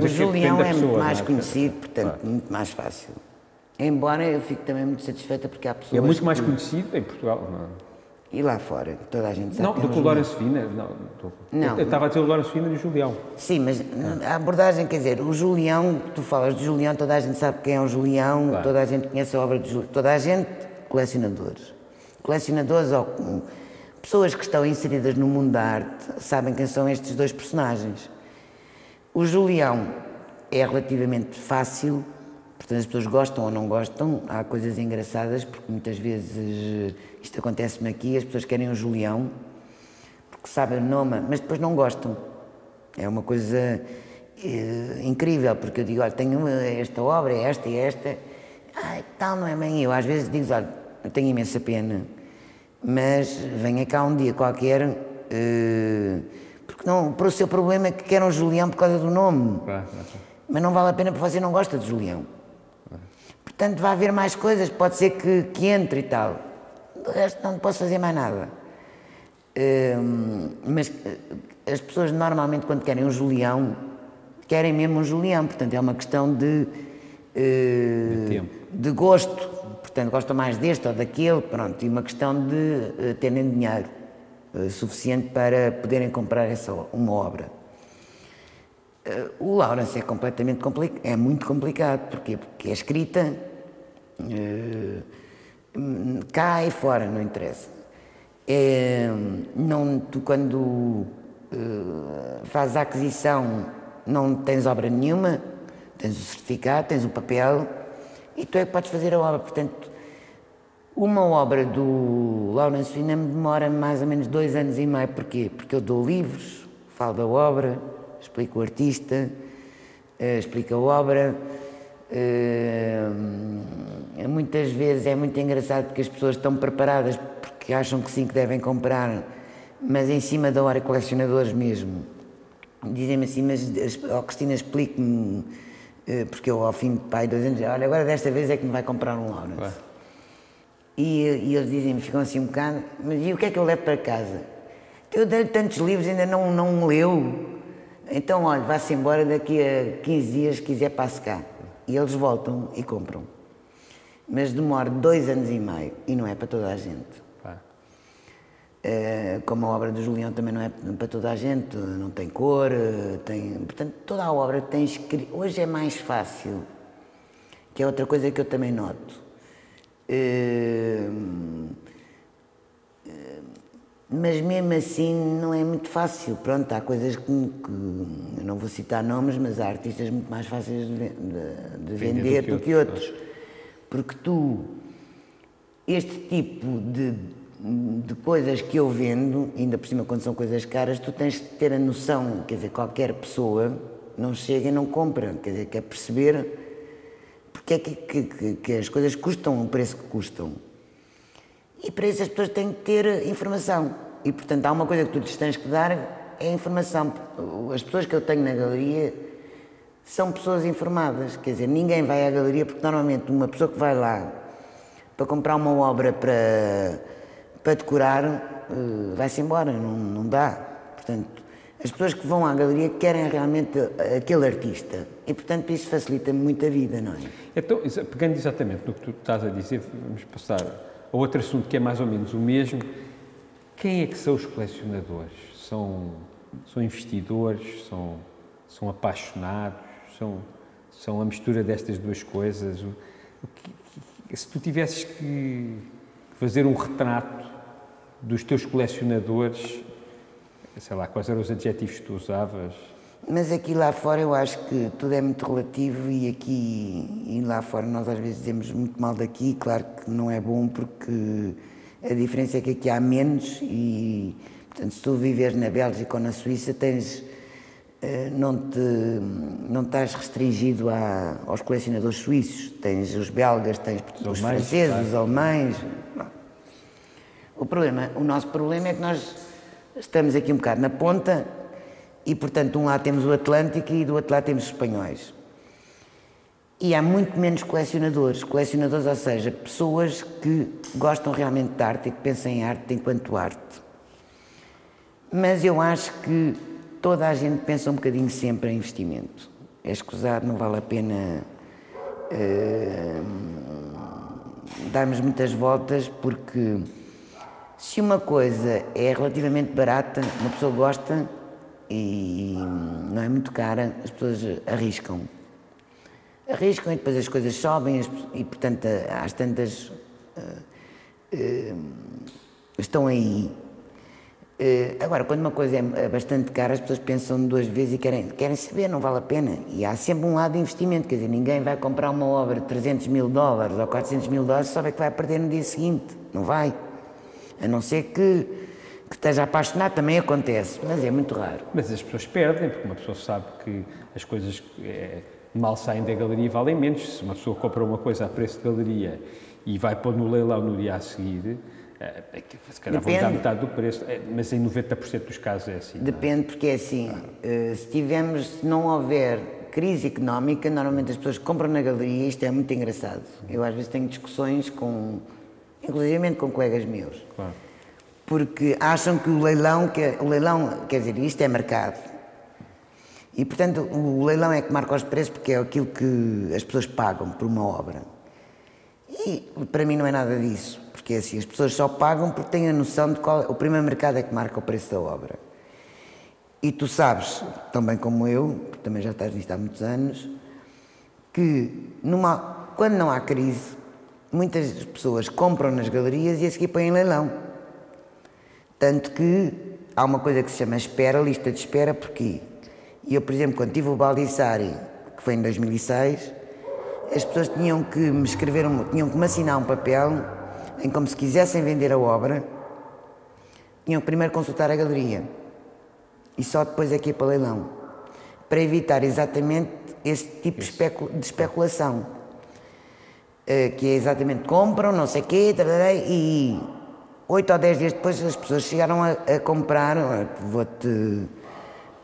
o Julião é muito mais conhecido, portanto, muito mais fácil. Embora eu fique também muito satisfeita porque há pessoas... É muito mais conhecido em Portugal, não é? E lá fora, toda a gente sabe. Não, do que o Lawrence Wiener, não. Eu estava a dizer o Lawrence Wiener e o Julião. Sim, mas a abordagem, quer dizer, o Julião, tu falas de Julião, toda a gente sabe quem é o Julião, claro. Toda a gente conhece a obra de Julião, toda a gente, colecionadores. Colecionadores ou pessoas que estão inseridas no mundo da arte sabem quem são estes 2 personagens. O Julião é relativamente fácil, portanto as pessoas gostam ou não gostam, há coisas engraçadas, porque muitas vezes isto acontece-me aqui, as pessoas querem o Julião, porque sabem o nome, mas depois não gostam. É uma coisa incrível, porque eu digo, olha, tenho esta obra, esta e esta, tal, não é bem eu. Às vezes digo, olha, eu tenho imensa pena, mas venha cá um dia qualquer, porque não, para o seu problema é que quer um Julião por causa do nome, mas não vale a pena porque você não gosta de Julião. Portanto, vai haver mais coisas, pode ser que entre e tal. Do resto não posso fazer mais nada. Mas as pessoas normalmente quando querem um Julião, querem mesmo um Julião, portanto é uma questão de gosto, portanto gostam mais deste ou daquele, pronto, e uma questão de terem dinheiro suficiente para poderem comprar uma obra. O Lawrence é completamente complicado, é muito complicado, porquê? Porque é escrita cá e fora, não interessa. Tu quando fazes a aquisição não tens obra nenhuma, tens o certificado, tens o papel e tu é que podes fazer a obra. Portanto, uma obra do Lawrence Wiener demora mais ou menos 2 anos e meio. Porquê? Porque eu dou livros, falo da obra, explico o artista, explico a obra. Muitas vezes é muito engraçado porque as pessoas estão preparadas porque acham que sim, que devem comprar, mas em cima da hora, colecionadores mesmo, dizem-me assim, mas Cristina, explique-me, porque eu ao fim de 2 anos, olha, agora desta vez é que me vai comprar um Lawrence. Claro. E eles dizem-me, ficam assim um bocado, mas e o que é que eu levo para casa? Eu dei-lhe tantos livros, ainda não leu. Então, olha, vá-se embora daqui a 15 dias, se quiser, passe cá. E eles voltam e compram. Mas demora 2 anos e meio e não é para toda a gente. como a obra do Julião também não é para toda a gente, não tem cor, portanto, toda a obra tem escrito. Hoje é mais fácil, que é outra coisa que eu também noto. Mas mesmo assim não é muito fácil. Pronto, há coisas que eu não vou citar nomes, mas há artistas muito mais fáceis de vender do que outros. Porque este tipo de coisas que eu vendo, ainda por cima quando são coisas caras, tu tens de ter a noção, quer dizer, qualquer pessoa não chega e não compra, quer dizer, quer perceber porque é que as coisas custam o preço que custam. E para isso as pessoas têm que ter informação. E, portanto, há uma coisa que tu lhes tens que dar, é informação. As pessoas que eu tenho na galeria são pessoas informadas. Quer dizer, ninguém vai à galeria, porque normalmente uma pessoa que vai lá para comprar uma obra para decorar, vai-se embora, não dá. Portanto, as pessoas que vão à galeria querem realmente aquele artista. E, portanto, isso facilita muito a vida, não é? Então, pegando exatamente no que tu estás a dizer, vamos passar a outro assunto que é mais ou menos o mesmo. Quem é que são os colecionadores? São investidores? São apaixonados? São a mistura destas duas coisas? Se tu tivesses que fazer um retrato dos teus colecionadores, sei lá, quais eram os adjetivos que tu usavas? Mas aqui lá fora eu acho que tudo é muito relativo e aqui e lá fora nós às vezes dizemos muito mal daqui, claro que não é bom porque a diferença é que aqui há menos e, portanto, se tu viveres na Bélgica ou na Suíça não estás restringido aos colecionadores suíços, tens os belgas, tens os franceses, os alemães. O nosso problema é que nós estamos aqui um bocado na ponta e, portanto, de um lado temos o Atlântico e do outro lado temos os espanhóis. E há muito menos colecionadores, ou seja, pessoas que gostam realmente de arte e que pensam em arte enquanto arte. Mas eu acho que toda a gente pensa um bocadinho sempre em investimento. É escusado, não vale a pena darmos muitas voltas, porque se uma coisa é relativamente barata, uma pessoa gosta e não é muito cara, as pessoas arriscam e depois as coisas sobem e, portanto, às tantas estão aí. Agora, quando uma coisa é bastante cara, as pessoas pensam duas vezes e querem saber, não vale a pena. E há sempre um lado de investimento, quer dizer, ninguém vai comprar uma obra de $300 mil ou $400 mil se sabe que vai perder no dia seguinte, não vai. A não ser que esteja apaixonado, também acontece, mas é muito raro. Mas as pessoas perdem, porque uma pessoa sabe que as coisas mal saem da galeria valem menos. Se uma pessoa compra uma coisa a preço de galeria e vai pôr no leilão no dia a seguir, se calhar vão dar metade do preço, mas em 90% dos casos é assim. Depende, porque é assim, se não houver crise económica, normalmente as pessoas compram na galeria, isto é muito engraçado. Eu às vezes tenho discussões inclusivamente com colegas meus, claro, porque acham que o leilão, quer dizer, isto é mercado. E, portanto, o leilão é que marca os preços porque é aquilo que as pessoas pagam por uma obra. E, para mim, não é nada disso, porque é assim, as pessoas só pagam porque têm a noção de qual... O primeiro mercado é que marca o preço da obra. E tu sabes, tão bem como eu, porque também já estás nisto há muitos anos, que quando não há crise, muitas pessoas compram nas galerias e a seguir põem em leilão. Tanto que há uma coisa que se chama lista de espera, porquê? E eu, por exemplo, quando tive o Baldissari, que foi em 2006, as pessoas tinham que me assinar um papel em como se quisessem vender a obra, tinham que primeiro consultar a galeria e só depois é que ia para leilão, para evitar exatamente esse tipo de especulação, que é exatamente compram, não sei o quê, e 8 ou 10 dias depois as pessoas chegaram a comprar,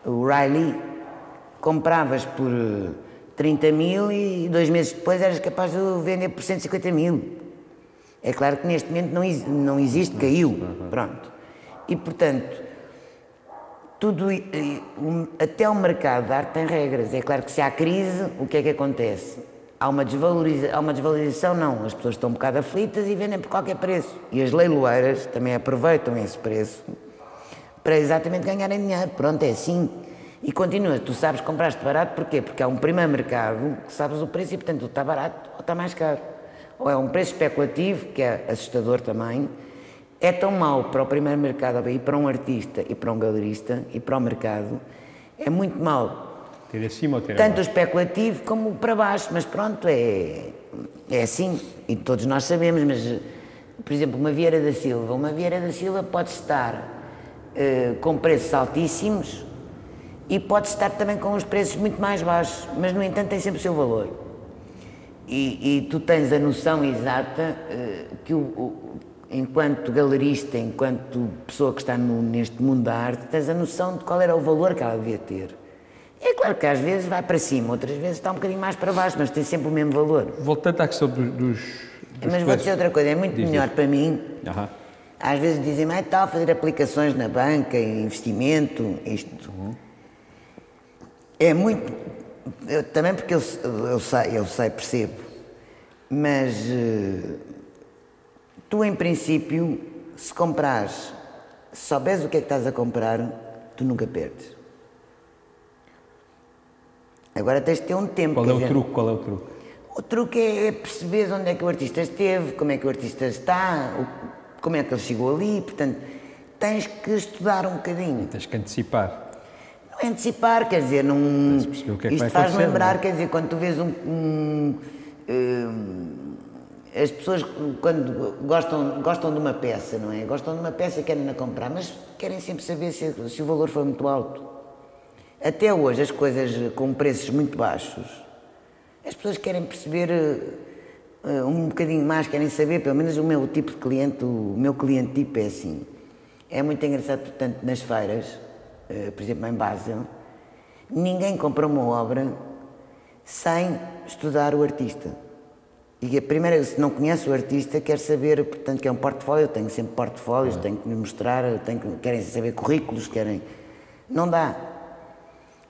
o Riley, compravas por 30 mil e 2 meses depois eras capaz de vender por 150 mil. É claro que neste momento não existe, caiu, pronto. E, portanto, até o mercado de arte tem regras. É claro que se há crise, o que é que acontece? Há uma desvalorização, não. As pessoas estão um bocado aflitas e vendem por qualquer preço. E as leiloeiras também aproveitam esse preço para exatamente ganharem dinheiro. Pronto, é assim. E continua, tu sabes comprar-te barato, porquê? Porque há um primeiro mercado que sabes o preço e, portanto, ou está barato ou está mais caro. Ou é um preço especulativo, que é assustador também. É tão mau para o primeiro mercado, e para um artista, e para um galerista, e para o mercado, é muito mau. Ter acima ou ter Tanto o abaixo? especulativo como para baixo, mas pronto, é assim, e todos nós sabemos, mas, por exemplo, uma Vieira da Silva pode estar com preços altíssimos e pode estar também com os preços muito mais baixos, mas, no entanto, tem sempre o seu valor. E tu tens a noção exata que, enquanto galerista, enquanto pessoa que está neste mundo da arte, tens a noção de qual era o valor que ela devia ter. É claro que às vezes vai para cima, outras vezes está um bocadinho mais para baixo, mas tem sempre o mesmo valor. Voltando à questão dos mas vou dizer outra coisa, é muito melhor para mim. Às vezes dizem-me, tal, fazer aplicações na banca, investimento, isto. É muito... também porque eu sei, percebo. Mas tu, em princípio, se comprares, se souberes o que é que estás a comprar, tu nunca perdes. Agora tens de ter um tempo. Qual é o truque? O truque é perceber onde é que o artista esteve, como é que o artista está, como é que ele chegou ali, portanto, tens que estudar um bocadinho. Tens que antecipar. Não é antecipar, quer dizer, não... Tens de perceber o que é que isto vai acontecer, faz lembrar, não é? quer dizer, quando tu vês as pessoas, quando gostam de uma peça, não é? Gostam de uma peça e querem-na comprar, mas querem sempre saber se o valor foi muito alto. Até hoje, as coisas com preços muito baixos, as pessoas querem perceber um bocadinho mais, querem saber, pelo menos o meu tipo de cliente, o meu cliente tipo é assim. É muito engraçado, portanto, nas feiras, por exemplo, em Basel, ninguém compra uma obra sem estudar o artista. E a primeira, se não conhece o artista, quer saber, portanto, que é um portfólio, eu tenho sempre portfólios, tenho que lhe mostrar, querem saber currículos, querem... Não dá.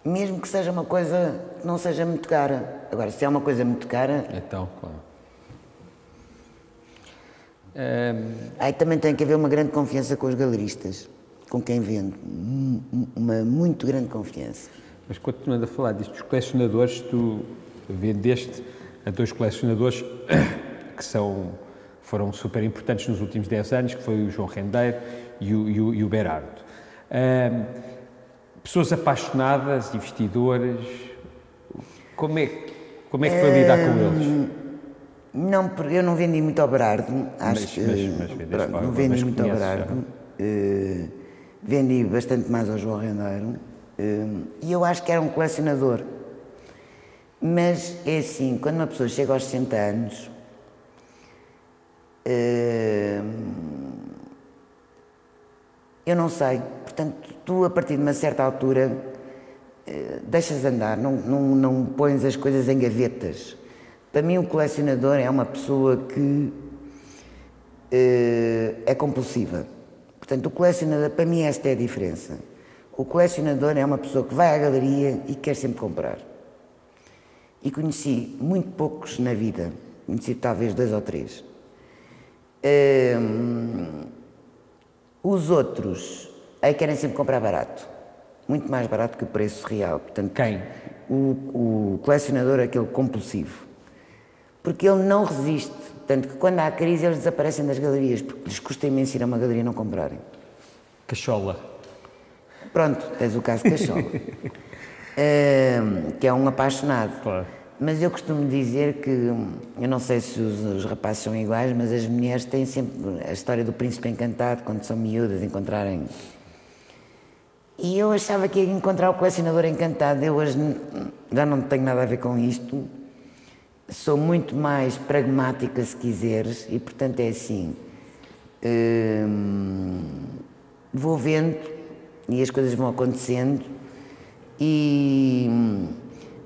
Mesmo que seja uma coisa que não seja muito cara. Agora, se é uma coisa muito cara... Então, claro. Aí também tem que haver uma grande confiança com os galeristas, com quem vende. Uma muito grande confiança. Mas continuando a falar disto, os colecionadores, tu vendeste a 2 colecionadores que foram super importantes nos últimos 10 anos, que foi o João Rendeiro e o Berardo. Pessoas apaixonadas, investidores, como é que foi lidar com eles? Não, porque eu não vendi muito ao Berardo, acho mas não vendi muito ao Berardo, vendi bastante mais ao João Rendeiro, e eu acho que era um colecionador. Mas é assim, quando uma pessoa chega aos 60 anos, eu não sei, portanto, tu a partir de uma certa altura deixas andar, não pões as coisas em gavetas. Para mim, o colecionador é uma pessoa que é compulsiva. Portanto, o colecionador, para mim, esta é a diferença. O colecionador é uma pessoa que vai à galeria e quer sempre comprar. E conheci muito poucos na vida, conheci talvez 2 ou 3. Os outros aí querem sempre comprar barato, muito mais barato que o preço real. Portanto, quem? O colecionador é aquele compulsivo, porque ele não resiste, tanto que quando há crise eles desaparecem das galerias, porque lhes custa imenso ir a uma galeria e não comprarem. Cachola. Pronto, tens o caso de Cachola. Que é um apaixonado. Claro. Mas eu costumo dizer que, eu não sei se os rapazes são iguais, mas as mulheres têm sempre a história do príncipe encantado, quando são miúdas, encontrarem... E eu achava que ia encontrar o colecionador encantado. Eu hoje já não tenho nada a ver com isto. Sou muito mais pragmática, se quiseres, e portanto é assim... vou vendo e as coisas vão acontecendo e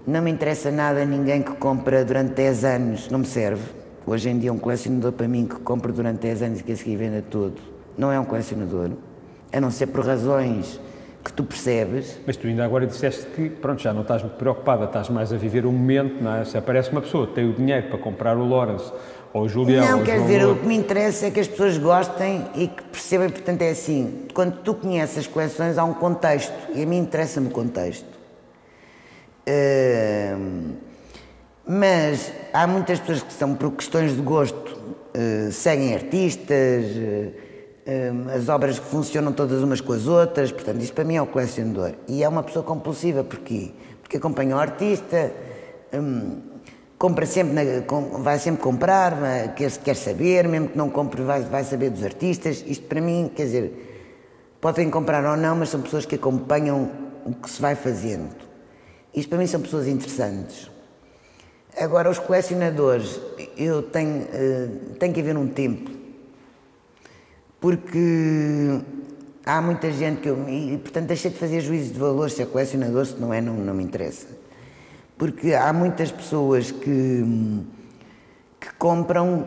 não me interessa nada ninguém que compra durante 10 anos, não me serve. Hoje em dia um colecionador para mim que compra durante 10 anos e que a seguir venda tudo, não é um colecionador, a não ser por razões que tu percebes. Mas tu ainda agora disseste que, pronto, já não estás muito preocupada, estás mais a viver o momento, não é? Se aparece uma pessoa que tem o dinheiro para comprar o Lawrence ou o Julião, não, ou o quer João dizer, Louro. o que me interessa é que as pessoas gostem e que percebam, portanto é assim, quando tu conheces as coleções há um contexto, e a mim interessa-me o contexto. Mas há muitas pessoas que são, por questões de gosto, seguem artistas, as obras que funcionam todas umas com as outras, portanto isto para mim é o colecionador. E é uma pessoa compulsiva, porquê? Porque acompanha o artista, compra sempre, vai sempre comprar, quer saber, mesmo que não compre vai saber dos artistas. Isto para mim, quer dizer, podem comprar ou não, mas são pessoas que acompanham o que se vai fazendo. Isto para mim são pessoas interessantes. Agora, os colecionadores, eu tenho que haver um tempo, porque há muita gente e portanto deixei de fazer juízo de valor se é colecionador, se não é, não me interessa. Porque há muitas pessoas que compram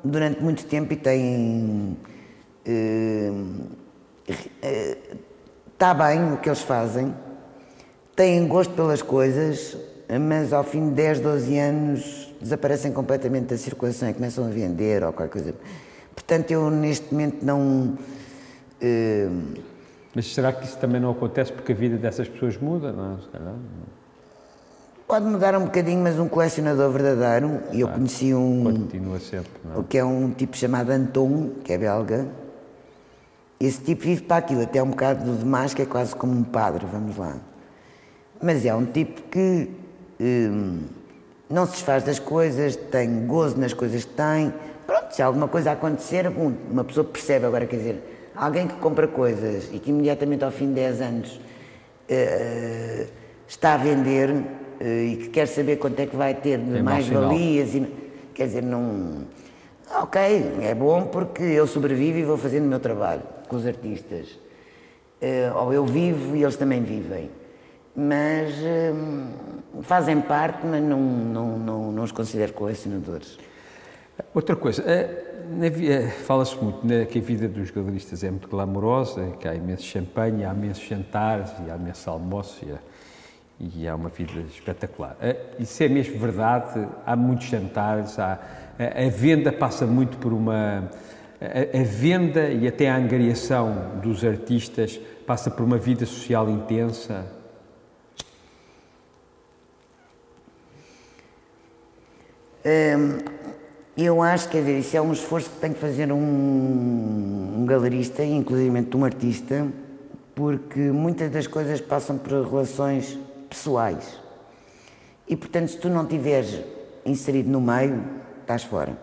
durante muito tempo e têm... está bem o que eles fazem, têm gosto pelas coisas, mas ao fim de 10, 12 anos desaparecem completamente da circulação e começam a vender ou qualquer coisa. Portanto, eu neste momento não... Mas será que isso também não acontece porque a vida dessas pessoas muda? Não, se calhar, não. Pode mudar um bocadinho, mas um colecionador verdadeiro, e eu conheci continua sempre, não é? que é um tipo chamado Anton, que é belga. Esse tipo vive para aquilo, até um bocado demais, que é quase como um padre, vamos lá. Mas é um tipo que não se desfaz das coisas, tem gozo nas coisas que tem. Pronto, se alguma coisa acontecer, uma pessoa percebe. Agora, quer dizer, alguém que compra coisas e que imediatamente ao fim de 10 anos está a vender e que quer saber quanto é que vai ter de mais-valias, quer dizer, não... Ok, é bom porque eu sobrevivo e vou fazendo o meu trabalho com os artistas. Ou eu vivo e eles também vivem. Mas fazem parte, mas não os considero colecionadores. Outra coisa, fala-se muito que a vida dos galeristas é muito glamourosa, que há imenso champanhe, há imensos jantares, e há imenso almoço e há uma vida espetacular. Isso é mesmo verdade, há muitos jantares, a venda passa muito por uma... A venda e até a angariação dos artistas passa por uma vida social intensa. Eu acho que, quer dizer, isso é um esforço que tem que fazer um galerista, inclusive um artista, porque muitas das coisas passam por relações pessoais. E, portanto, se tu não estiveres inserido no meio, estás fora.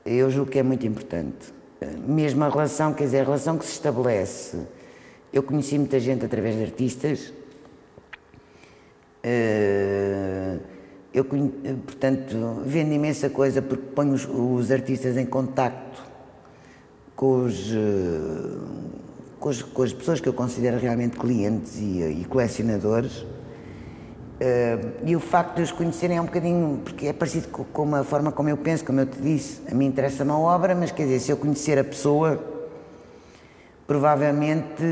Eu julgo que é muito importante. Mesmo a relação, quer dizer, a relação que se estabelece. Eu conheci muita gente através de artistas. Portanto, vendo imensa coisa porque ponho os artistas em contacto com as pessoas que eu considero realmente clientes e colecionadores. E o facto de os conhecerem é um bocadinho, porque é parecido com a forma como eu penso, como eu te disse. A mim interessa-me a obra, mas quer dizer, se eu conhecer a pessoa, provavelmente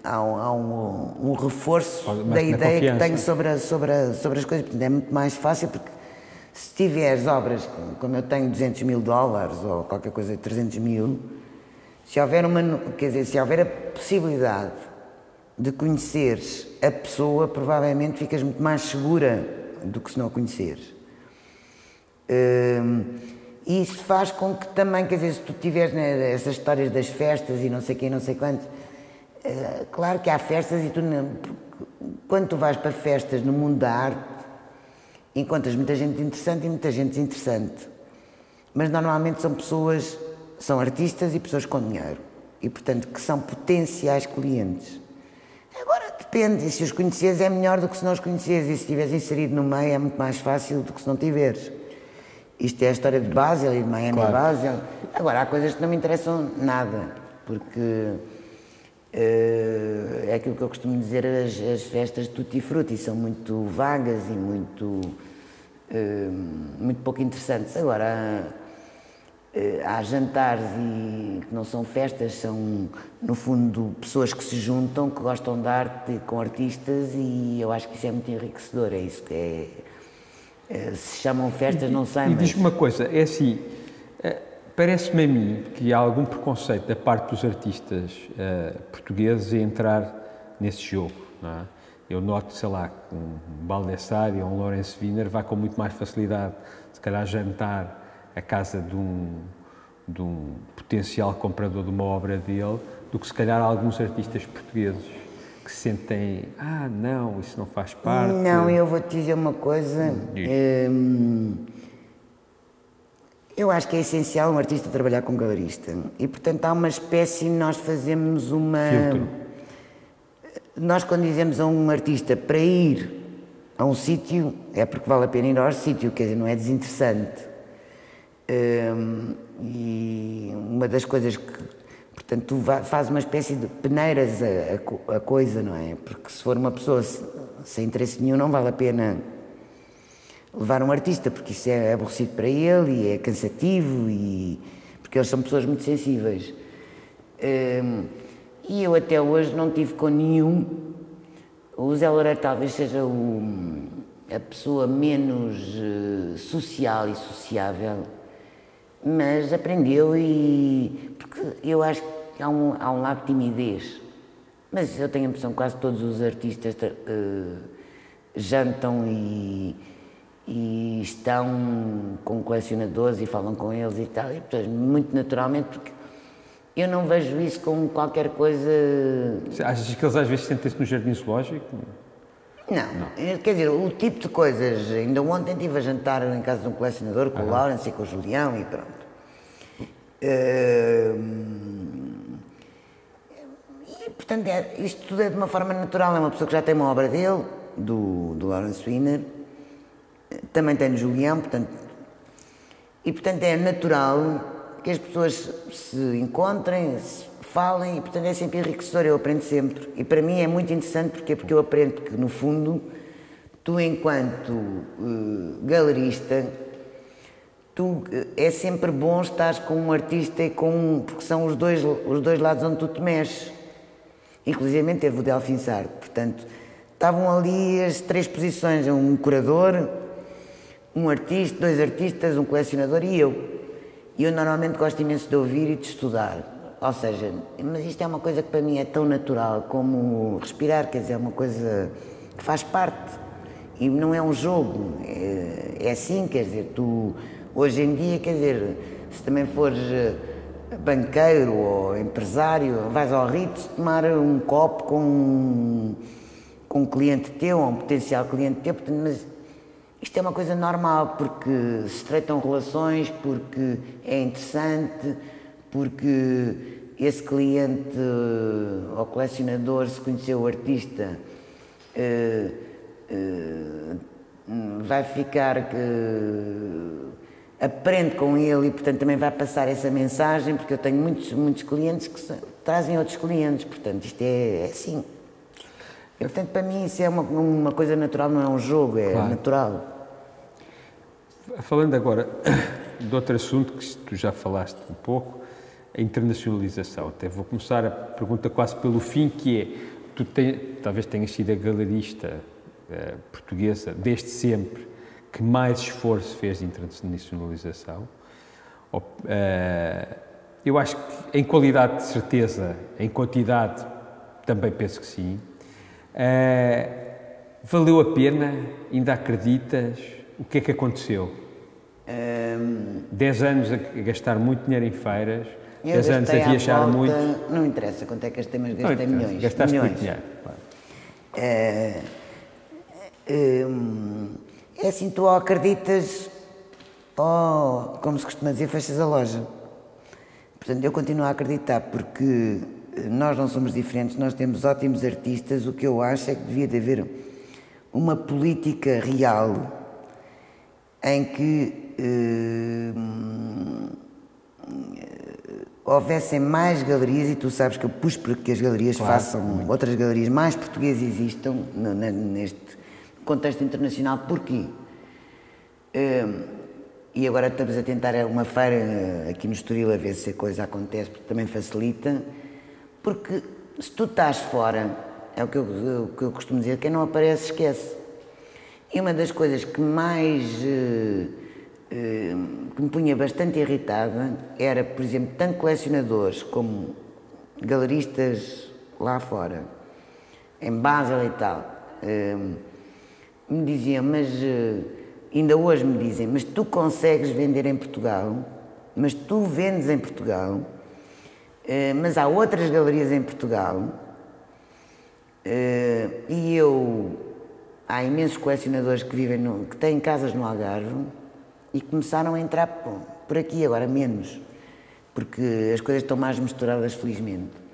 há um reforço da ideia que tenho sobre as coisas. É muito mais fácil, porque se tiveres obras, como eu tenho $200 mil ou qualquer coisa de 300 mil, se houver se houver a possibilidade de conheceres a pessoa, provavelmente ficas muito mais segura do que se não a conheceres. E isso faz com que também, quer dizer, se tu tiveres essas histórias das festas e não sei quem, não sei quantos, claro que há festas e quando tu vais para festas no mundo da arte, encontras muita gente interessante e muita gente desinteressante. Mas normalmente são artistas e pessoas com dinheiro. E, portanto, que são potenciais clientes. Agora, depende. E se os conheceres é melhor do que se não os conheceres. E se estiveres inserido no meio é muito mais fácil do que se não tiveres. Isto é a história de Basel e de Miami, claro. Basel. Agora, há coisas que não me interessam nada. Porque é aquilo que eu costumo dizer, as festas de tutti frutti são muito vagas e muito pouco interessantes. Agora, há jantares que não são festas, são, no fundo, pessoas que se juntam, que gostam de arte com artistas, e eu acho que isso é muito enriquecedor, é isso que se chamam festas, não sei, mas... E diz-me uma coisa, é assim, parece-me a mim que há algum preconceito da parte dos artistas portugueses em entrar nesse jogo, não é? Eu noto, sei lá, que um Baldessari ou um Lawrence Wiener vai com muito mais facilidade, se calhar, jantar à casa de um potencial comprador de uma obra dele, do que se calhar alguns artistas portugueses que sentem, não, isso não faz parte. Não, eu vou-te dizer uma coisa, eu acho que é essencial um artista trabalhar com um galerista, e portanto há uma espécie, nós fazemos uma... Filtro. Nós, quando dizemos a um artista para ir a um sítio, é porque vale a pena ir ao sítio, quer dizer, não é desinteressante. E uma das coisas que, portanto, tu fazes uma espécie de peneiras a coisa, não é? Porque se for uma pessoa sem interesse nenhum, não vale a pena levar um artista, porque isso é aborrecido para ele e é cansativo, porque eles são pessoas muito sensíveis. E eu até hoje não tive com nenhum. O Zé Loureiro talvez seja a pessoa menos social e sociável, mas aprendeu, porque eu acho que há um lado de timidez, mas eu tenho a impressão que quase todos os artistas jantam e estão com colecionadores e falam com eles e tal, e portanto, muito naturalmente, porque eu não vejo isso como qualquer coisa... Achas que eles às vezes sentem-se no jardim zoológico? Não, quer dizer, o tipo de coisas... Ainda ontem estive a jantar em casa de um colecionador, com o Lawrence e com o Julião, e pronto. E, portanto, isto tudo é de uma forma natural. É uma pessoa que já tem uma obra dele, do Lawrence Wiener, também tem do Julião, portanto... E, portanto, é natural que as pessoas se encontrem, se falem, e portanto é sempre enriquecedor, eu aprendo sempre. E para mim é muito interessante, porque eu aprendo que, no fundo, tu enquanto galerista, é sempre bom estar com um artista porque são os dois lados onde tu te mexes. Inclusive teve o Delfim Sartre, portanto, estavam ali as três posições, um curador, um artista, dois artistas, um colecionador e eu. E eu normalmente gosto imenso de ouvir e de estudar, ou seja, mas isto é uma coisa que para mim é tão natural como respirar, quer dizer, é uma coisa que faz parte e não é um jogo, é assim, quer dizer, tu hoje em dia, quer dizer, se também fores banqueiro ou empresário, vais ao Ritz tomar um copo com um cliente teu, ou um potencial cliente teu, portanto, mas isto é uma coisa normal, porque se estreitam relações, porque é interessante, porque esse cliente ou colecionador, se conheceu o artista, vai ficar, aprende com ele e, portanto, também vai passar essa mensagem, porque eu tenho muitos clientes que trazem outros clientes, portanto, isto é assim. E, portanto, para mim isso é uma coisa natural, não é um jogo, é claro. Natural. Falando agora de outro assunto que tu já falaste um pouco, a internacionalização. Até vou começar a pergunta quase pelo fim, que é, talvez tenhas sido a galerista portuguesa desde sempre que mais esforço fez de internacionalização. Eu acho que em qualidade de certeza, em quantidade também penso que sim. Valeu a pena? Ainda acreditas? O que é que aconteceu? 10 anos a gastar muito dinheiro em feiras, 10 anos a viajar muito. Não interessa quanto é que gastei, mas gastei milhões. Gastaste milhões. Muito dinheiro. Claro. É assim, tu acreditas, como se costuma dizer, fechas a loja. Portanto, eu continuo a acreditar, porque nós não somos diferentes, nós temos ótimos artistas. O que eu acho é que devia de haver uma política real em que houvessem mais galerias, e tu sabes que eu pus para que as galerias façam, outras galerias mais portuguesas existam neste contexto internacional. Porquê? e agora estamos a tentar uma feira aqui no Estoril a ver se a coisa acontece, porque também facilita, porque se tu estás fora, é o que eu costumo dizer, quem não aparece esquece. E uma das coisas que mais que me punha bastante irritada era, por exemplo, tanto colecionadores como galeristas lá fora, em Basel e tal, me diziam, mas ainda hoje me dizem, mas tu consegues vender em Portugal, mas tu vendes em Portugal, mas há outras galerias em Portugal, e há imensos colecionadores que que têm casas no Algarve e começaram a entrar por aqui, agora menos, porque as coisas estão mais misturadas, felizmente.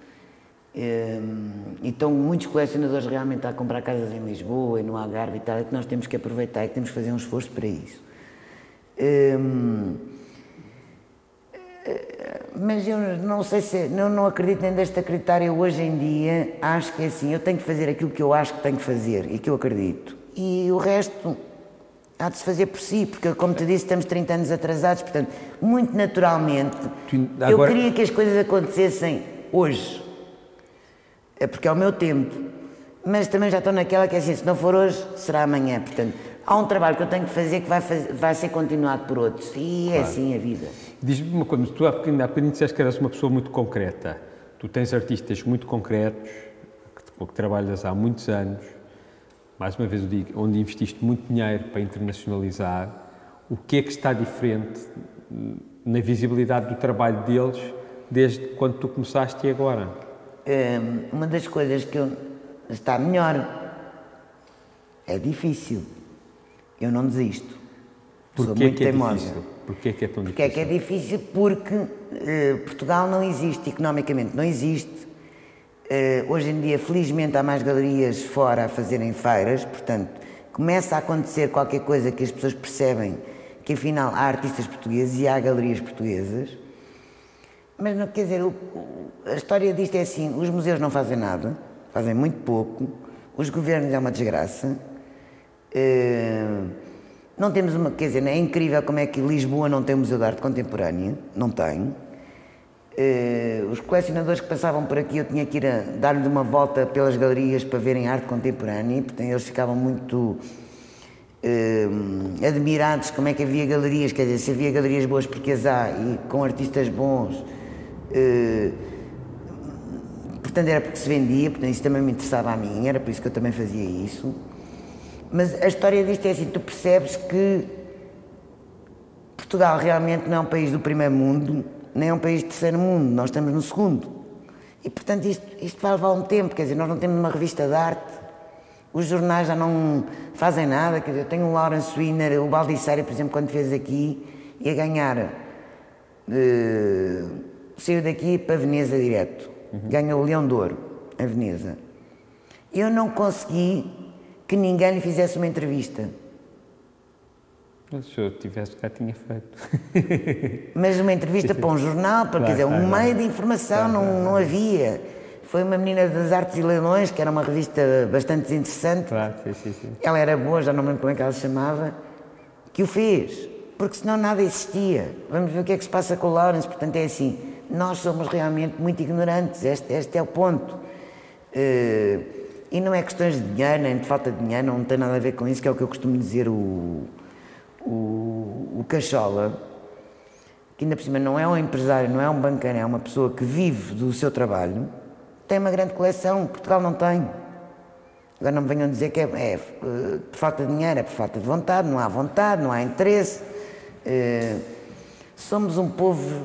E estão muitos colecionadores realmente a comprar casas em Lisboa e no Algarve e tal, é que nós temos que aproveitar e temos que fazer um esforço para isso. Mas eu não sei se, eu não acredito nem deixo de acreditar, eu hoje em dia acho que é assim, eu tenho que fazer aquilo que eu acho que tenho que fazer e que eu acredito. E o resto há de se fazer por si, porque como te disse, estamos 30 anos atrasados, portanto, muito naturalmente, eu queria que as coisas acontecessem hoje. É porque é o meu tempo, mas também já estou naquela que é assim, se não for hoje, será amanhã, portanto, há um trabalho que eu tenho que fazer que vai ser continuado por outros, e é assim a vida. Diz-me uma coisa, tu há bocadinho disseste que eras uma pessoa muito concreta, tu tens artistas muito concretos, com que trabalhas há muitos anos, mais uma vez eu digo, onde investiste muito dinheiro para internacionalizar, o que é que está diferente na visibilidade do trabalho deles desde quando tu começaste e agora? Uma das coisas que está melhor, é difícil, eu não desisto, sou muito teimosa. Porquê é que é tão difícil? Porquê é que é difícil? Porque Portugal não existe, economicamente não existe. Hoje em dia, felizmente, há mais galerias fora a fazerem feiras, portanto, começa a acontecer qualquer coisa que as pessoas percebem que, afinal, há artistas portugueses e há galerias portuguesas. Mas, não, quer dizer, a história disto é assim, os museus não fazem nada, fazem muito pouco, os governos é uma desgraça, não temos uma, quer dizer, é incrível como é que Lisboa não tem um museu de arte contemporânea, não tem. Os colecionadores que passavam por aqui, eu tinha que ir a dar-lhe uma volta pelas galerias para verem arte contemporânea, e, portanto, eles ficavam muito admirados como é que havia galerias, quer dizer, se havia galerias boas porque as há, e com artistas bons, portanto era porque se vendia, portanto isso também me interessava a mim, era por isso que eu também fazia isso. Mas a história disto é assim, tu percebes que Portugal realmente não é um país do primeiro mundo, nem é um país de terceiro mundo, nós estamos no segundo. E, portanto, isto vai levar um tempo, quer dizer, nós não temos uma revista de arte, os jornais já não fazem nada, quer dizer, eu tenho o Lawrence Wiener, o Baldisseri, por exemplo, quando fez aqui, ia ganhar, saiu daqui para Veneza direto, ganhou o Leão de Ouro, a Veneza. Eu não consegui que ninguém lhe fizesse uma entrevista. Se eu tivesse cá, tinha feito. Mas uma entrevista para um jornal, para, quer dizer, um meio de informação não havia. Foi uma menina das Artes e Leilões, que era uma revista bastante interessante. Claro, sim. Ela era boa, já não me lembro como é que ela se chamava, que o fez, porque senão nada existia. Vamos ver o que é que se passa com o Lawrence, portanto é assim, nós somos realmente muito ignorantes, este é o ponto. E não é questões de dinheiro, nem de falta de dinheiro, não tem nada a ver com isso, que é o que eu costumo dizer o Cachola, que ainda por cima não é um empresário, não é um banqueiro, é uma pessoa que vive do seu trabalho, tem uma grande coleção, Portugal não tem. Agora não me venham dizer que é por falta de dinheiro, é por falta de vontade, não há interesse. Somos um povo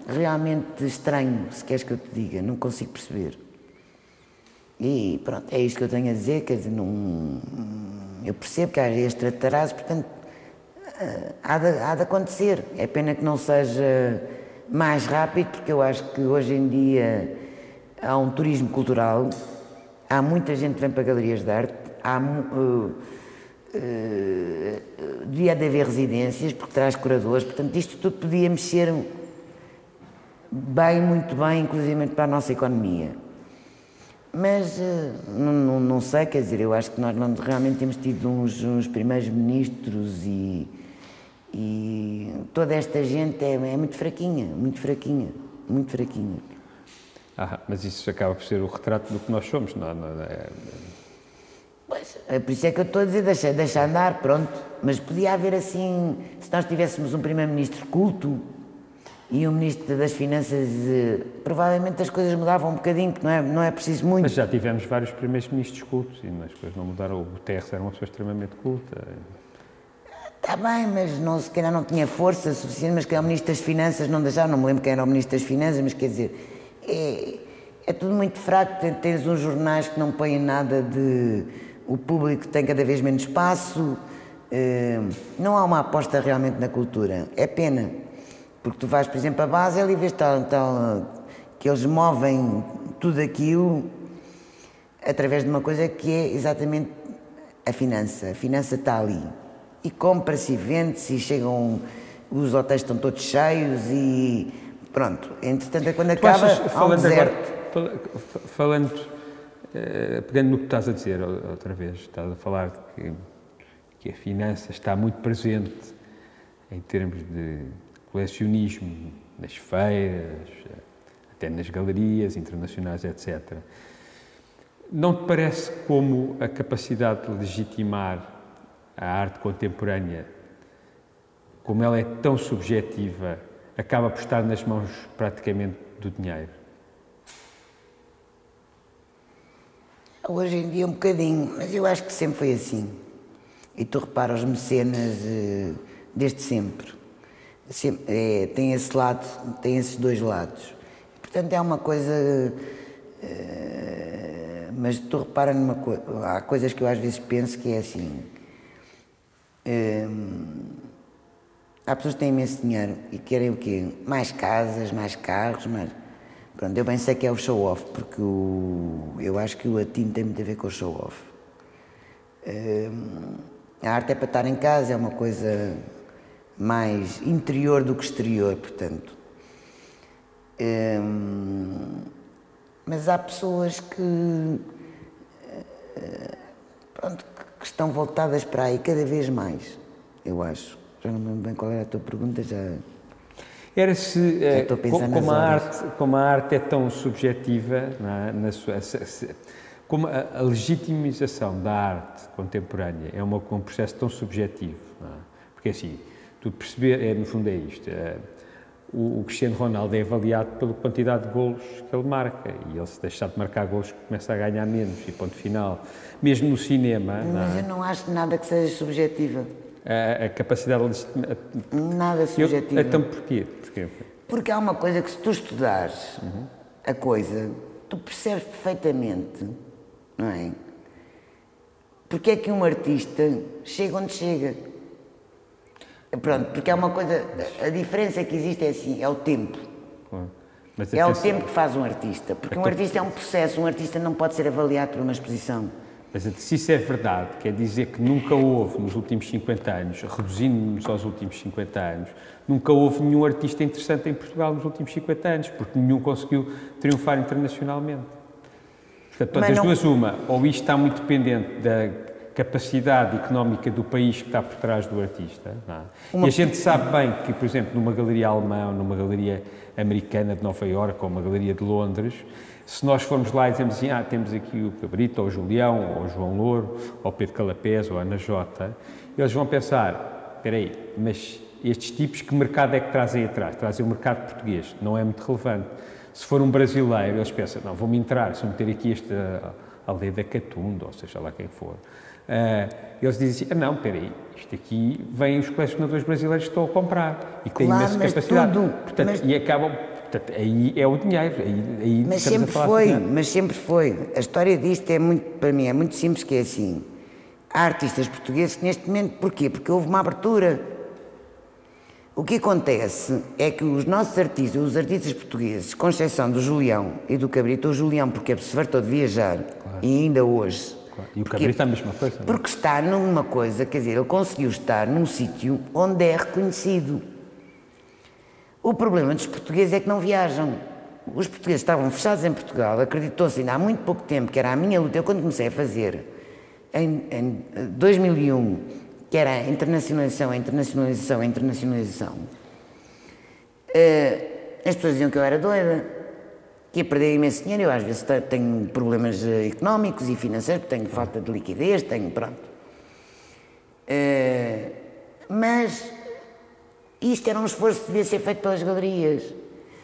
realmente estranho, se queres que eu te diga, não consigo perceber. E pronto, é isto que eu tenho a dizer, quer dizer, eu percebo que há extraterrestres, portanto, há de acontecer. É pena que não seja mais rápido, porque eu acho que hoje em dia há um turismo cultural, há muita gente que vem para galerias de arte, devia haver residências, porque traz curadores, portanto, isto tudo podia mexer bem, muito bem, inclusive para a nossa economia. Mas não sei, quer dizer, eu acho que nós não, realmente temos tido uns primeiros ministros e E toda esta gente é muito fraquinha, muito fraquinha, muito fraquinha. Mas isso acaba por ser o retrato do que nós somos, não é? Pois, é por isso é que eu estou a dizer, deixa andar, pronto. Mas podia haver assim, se nós tivéssemos um primeiro-ministro culto e um ministro das Finanças, provavelmente as coisas mudavam um bocadinho, porque não é preciso muito. Mas já tivemos vários primeiros-ministros cultos e as coisas não mudaram. O Guterres era uma pessoa extremamente culta. Está bem, mas não, se calhar não tinha força suficiente, mas que é o Ministro das Finanças, não deixaram, não me lembro quem era o Ministro das Finanças, mas quer dizer, é tudo muito fraco, tens uns jornais que não põem nada de... O público tem cada vez menos espaço, não há uma aposta realmente na cultura, é pena, porque tu vais, por exemplo, a Basel e vês que eles movem tudo aquilo através de uma coisa que é exatamente a finança está ali. E compra-se e vende-se e chegam, os hotéis estão todos cheios e pronto. Entretanto, quando acaba, há um deserto. Pegando no que estás a dizer outra vez, estás a falar de que a finança está muito presente em termos de colecionismo, nas feiras, até nas galerias internacionais, etc. Não te parece como a capacidade de legitimar a arte contemporânea, como ela é tão subjetiva, acaba por estar nas mãos praticamente do dinheiro? Hoje em dia um bocadinho, mas eu acho que sempre foi assim. E tu repara, os mecenas desde sempre. Tem esse lado, tem esses dois lados. Portanto, é uma coisa... mas tu repara numa coisa, há coisas que eu às vezes penso que é assim... há pessoas que têm imenso dinheiro e querem o quê? Mais casas, mais carros, mais... Pronto, eu bem sei que é o show-off, porque eu acho que o latino tem muito a ver com o show-off. A arte é para estar em casa, é uma coisa mais interior do que exterior, portanto. Mas há pessoas que estão voltadas para aí cada vez mais, eu acho. Já não me lembro bem qual era a tua pergunta, já... Era se, como a arte é tão subjetiva, não é? Como a legitimização da arte contemporânea é um processo tão subjetivo, não é? Porque assim, tu perceber, no fundo é isto, o Cristiano Ronaldo é avaliado pela quantidade de golos que ele marca, e ele, se deixar de marcar golos, começa a ganhar menos, e ponto final. Mesmo no cinema... Mas eu não acho nada que seja subjetiva. A capacidade de... Nada subjetiva. Então porquê? Porque há uma coisa que, se tu estudares a coisa, tu percebes perfeitamente, não é? Porque é que um artista chega onde chega. Pronto, porque há uma coisa, a diferença que existe é assim, é o tempo. Mas é o tempo que faz um artista, porque um artista é um processo, um artista não pode ser avaliado por uma exposição. Mas se isso é verdade, quer dizer que nunca houve, nos últimos 50 anos, reduzindo-nos aos últimos 50 anos, nunca houve nenhum artista interessante em Portugal nos últimos 50 anos, porque nenhum conseguiu triunfar internacionalmente. Portanto, das duas uma, ou isto está muito dependente da capacidade económica do país que está por trás do artista, não é? E a gente sabe bem que, por exemplo, numa galeria alemã, ou numa galeria americana de Nova Iorque, ou uma galeria de Londres, se nós formos lá e dizemos assim, temos aqui o Cabrito, ou o Julião, ou o João Louro, ou o Pedro Calapés, ou a Ana Jota, eles vão pensar, espera aí, mas estes tipos, que mercado é que trazem atrás? Trazem o mercado português, não é muito relevante. Se for um brasileiro, eles pensam, não, vou-me entrar, se eu meter aqui esta aldeia da Catunda, ou seja lá quem for. Eles dizem assim, não, espera aí, isto aqui vêm os colecionadores brasileiros que estão a comprar, e que têm imensa capacidade. Portanto, e acabam... Portanto, aí é o dinheiro, aí mas sempre foi. A história disto é muito, para mim, é muito simples, que é assim. Há artistas portugueses que neste momento, porquê? Porque houve uma abertura. O que acontece é que os nossos artistas, os artistas portugueses, com exceção do Julião e do Cabrito, o Julião porque se fartou de viajar, claro, e ainda hoje... Claro. E o Cabrito é a mesma coisa. Porque está numa coisa, quer dizer, ele conseguiu estar num sítio onde é reconhecido. O problema dos portugueses é que não viajam. Os portugueses estavam fechados em Portugal, acreditou-se ainda há muito pouco tempo, que era a minha luta. Eu, quando comecei a fazer, em 2001, que era a internacionalização, as pessoas diziam que eu era doida, que ia perder imenso dinheiro. Eu às vezes tenho problemas económicos e financeiros, tenho falta de liquidez, pronto. Mas isto era um esforço que devia ser feito pelas galerias.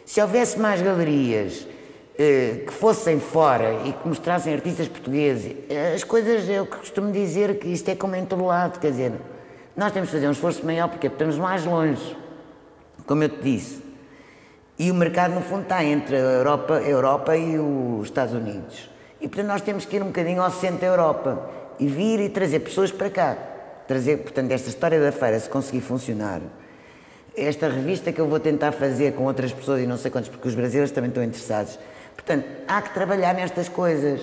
Se houvesse mais galerias que fossem fora e que mostrassem artistas portugueses, as coisas, eu costumo dizer que isto é como em todo lado, quer dizer, nós temos de fazer um esforço maior porque estamos mais longe, como eu te disse. E o mercado, no fundo, está entre a Europa e os Estados Unidos. E, portanto, nós temos que ir um bocadinho ao centro da Europa e vir e trazer pessoas para cá. Portanto, esta história da feira, se conseguir funcionar, esta revista que eu vou tentar fazer com outras pessoas e não sei quantos, porque os brasileiros também estão interessados. Portanto, há que trabalhar nestas coisas.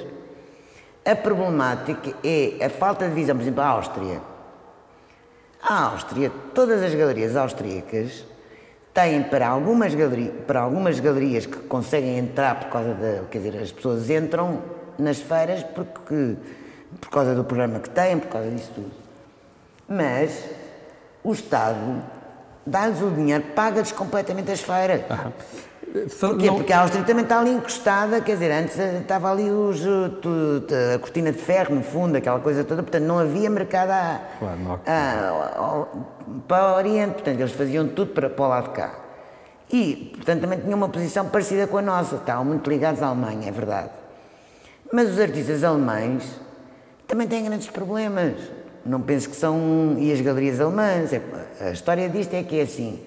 A problemática é a falta de visão, por exemplo, a Áustria. A Áustria, todas as galerias austríacas têm para algumas galerias que conseguem entrar por causa quer dizer, as pessoas entram nas feiras por causa do programa que têm, por causa disso tudo. Mas o Estado dá-lhes o dinheiro, paga-lhes completamente as feiras. Porquê? Porque a Áustria também está ali encostada, quer dizer, antes estava ali a cortina de ferro no fundo, aquela coisa toda, portanto não havia mercado para o Oriente, portanto eles faziam tudo para o lado de cá. E, portanto, também tinham uma posição parecida com a nossa, estavam muito ligados à Alemanha, é verdade. Mas os artistas alemães também têm grandes problemas, não penso que são, e as galerias alemãs, a história disto é que é assim,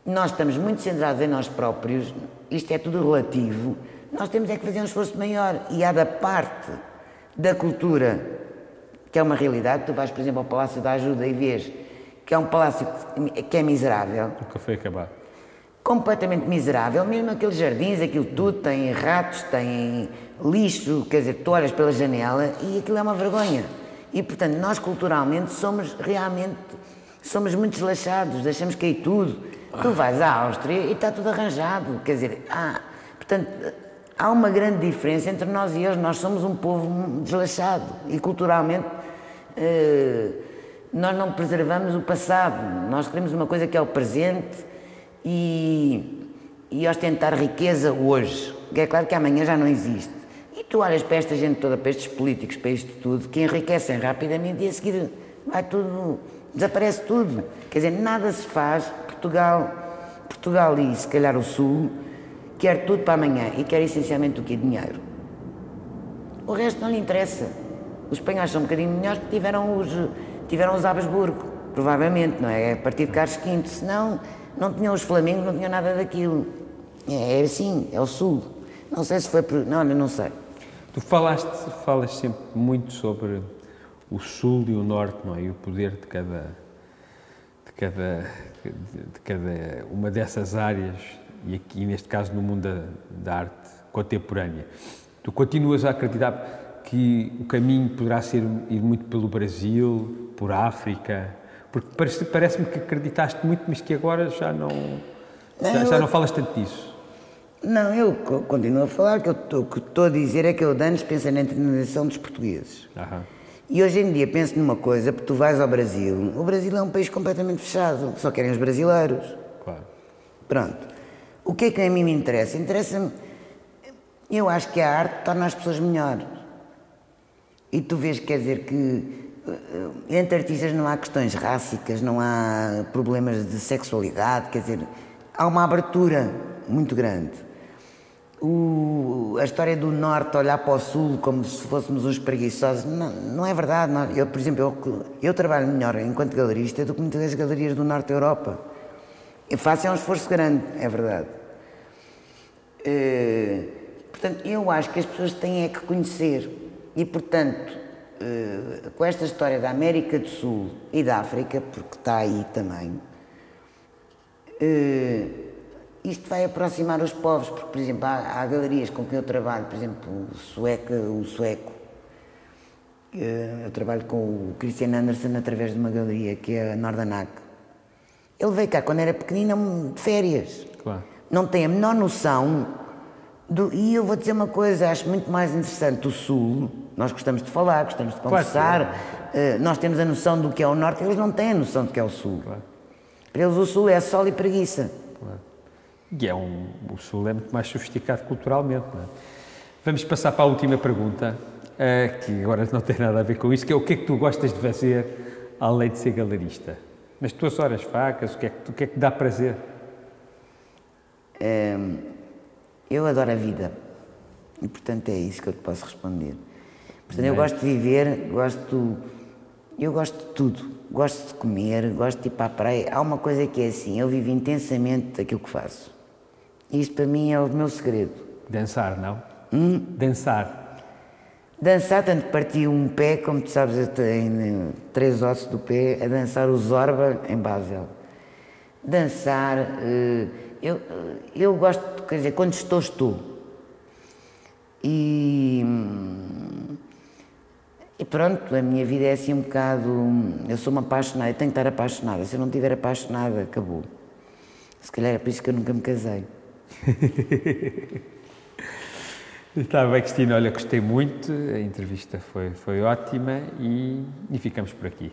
nós estamos muito centrados em nós próprios, isto é tudo relativo, nós temos é que fazer um esforço maior, e há da parte da cultura, que é uma realidade, tu vais, por exemplo, ao Palácio da Ajuda e vês que é um palácio que é miserável. Nunca foi acabado. Completamente miserável, mesmo aqueles jardins, aquilo tudo, tem ratos, tem lixo, quer dizer, tu olhas pela janela e aquilo é uma vergonha. E, portanto, nós culturalmente somos muito desleixados, deixamos cair tudo. Tu vais à Áustria e está tudo arranjado, quer dizer, portanto, há uma grande diferença entre nós e eles. Nós somos um povo desleixado e culturalmente nós não preservamos o passado, nós queremos uma coisa que é o presente e ostentar riqueza hoje, que é claro que amanhã já não existe. E tu olhas para esta gente toda, para estes políticos, para isto tudo, que enriquecem rapidamente e a seguir vai tudo, desaparece tudo. Quer dizer, nada se faz. Portugal e se calhar o Sul quer tudo para amanhã e quer essencialmente o quê? Dinheiro. O resto não lhe interessa. Os espanhóis são um bocadinho melhores porque tiveram os Habsburgo, provavelmente, não é? A partir de Carlos V, senão não tinham os Flamengos, não tinham nada daquilo. É assim, é o Sul. Não sei se foi por... não sei. Tu falas sempre muito sobre o Sul e o Norte, não é? E o poder de cada uma dessas áreas, e aqui neste caso no mundo da arte contemporânea. Tu continuas a acreditar que o caminho poderá ir muito pelo Brasil, por África? Porque parece-me que acreditaste muito, mas que agora já não falas tanto disso. Não, eu continuo a falar, o que estou a dizer é que eu de antes pensei na internacionalização dos portugueses. E hoje em dia penso numa coisa, porque tu vais ao Brasil, o Brasil é um país completamente fechado, só querem os brasileiros. Claro. Pronto. O que é que a mim me interessa? Interessa-me, eu acho que a arte torna as pessoas melhores. E tu vês, quer dizer, que entre artistas não há questões rássicas, não há problemas de sexualidade, quer dizer, há uma abertura muito grande. A história do Norte olhar para o Sul como se fôssemos uns preguiçosos, não é verdade. Eu, por exemplo, eu trabalho melhor enquanto galerista do que muitas das galerias do Norte da Europa. Eu faço um esforço grande, é verdade. Portanto, eu acho que as pessoas têm é que conhecer e, portanto, com esta história da América do Sul e da África, porque está aí também, isto vai aproximar os povos, porque, por exemplo, há galerias com quem eu trabalho, por exemplo, o sueco. Eu trabalho com o Christian Andersen através de uma galeria que é a Nordanak. Ele veio cá quando era pequenino de férias. Claro. Não tem a menor noção E eu vou dizer uma coisa, acho muito mais interessante o Sul. Nós gostamos de falar, gostamos de conversar, nós temos a noção do que é o Norte, eles não têm a noção do que é o Sul. Claro. Para eles o Sul é sol e preguiça. Claro. E o Sul é muito mais sofisticado culturalmente, não é? Vamos passar para a última pergunta, que agora não tem nada a ver com isso, que é o que é que tu gostas de fazer além de ser galerista? Nas tuas horas vagas, o que é que dá prazer? Eu adoro a vida e, portanto, é isso que eu te posso responder. Portanto, eu gosto de viver, eu gosto de tudo. Gosto de comer, gosto de ir para a praia. Há uma coisa que é assim, eu vivo intensamente aquilo que faço. Isto para mim é o meu segredo. Dançar, não? Dançar. Dançar, tanto que parti um pé, como tu sabes, eu tenho 3 ossos do pé, a dançar o Zorba em Basel. Dançar, eu gosto, quer dizer, quando estou. E pronto, a minha vida é assim um bocado, eu sou uma apaixonada, eu tenho que estar apaixonada, se eu não estiver apaixonada, acabou. Se calhar é por isso que eu nunca me casei. Está bem, Cristina, olha, gostei muito, a entrevista foi ótima e ficamos por aqui.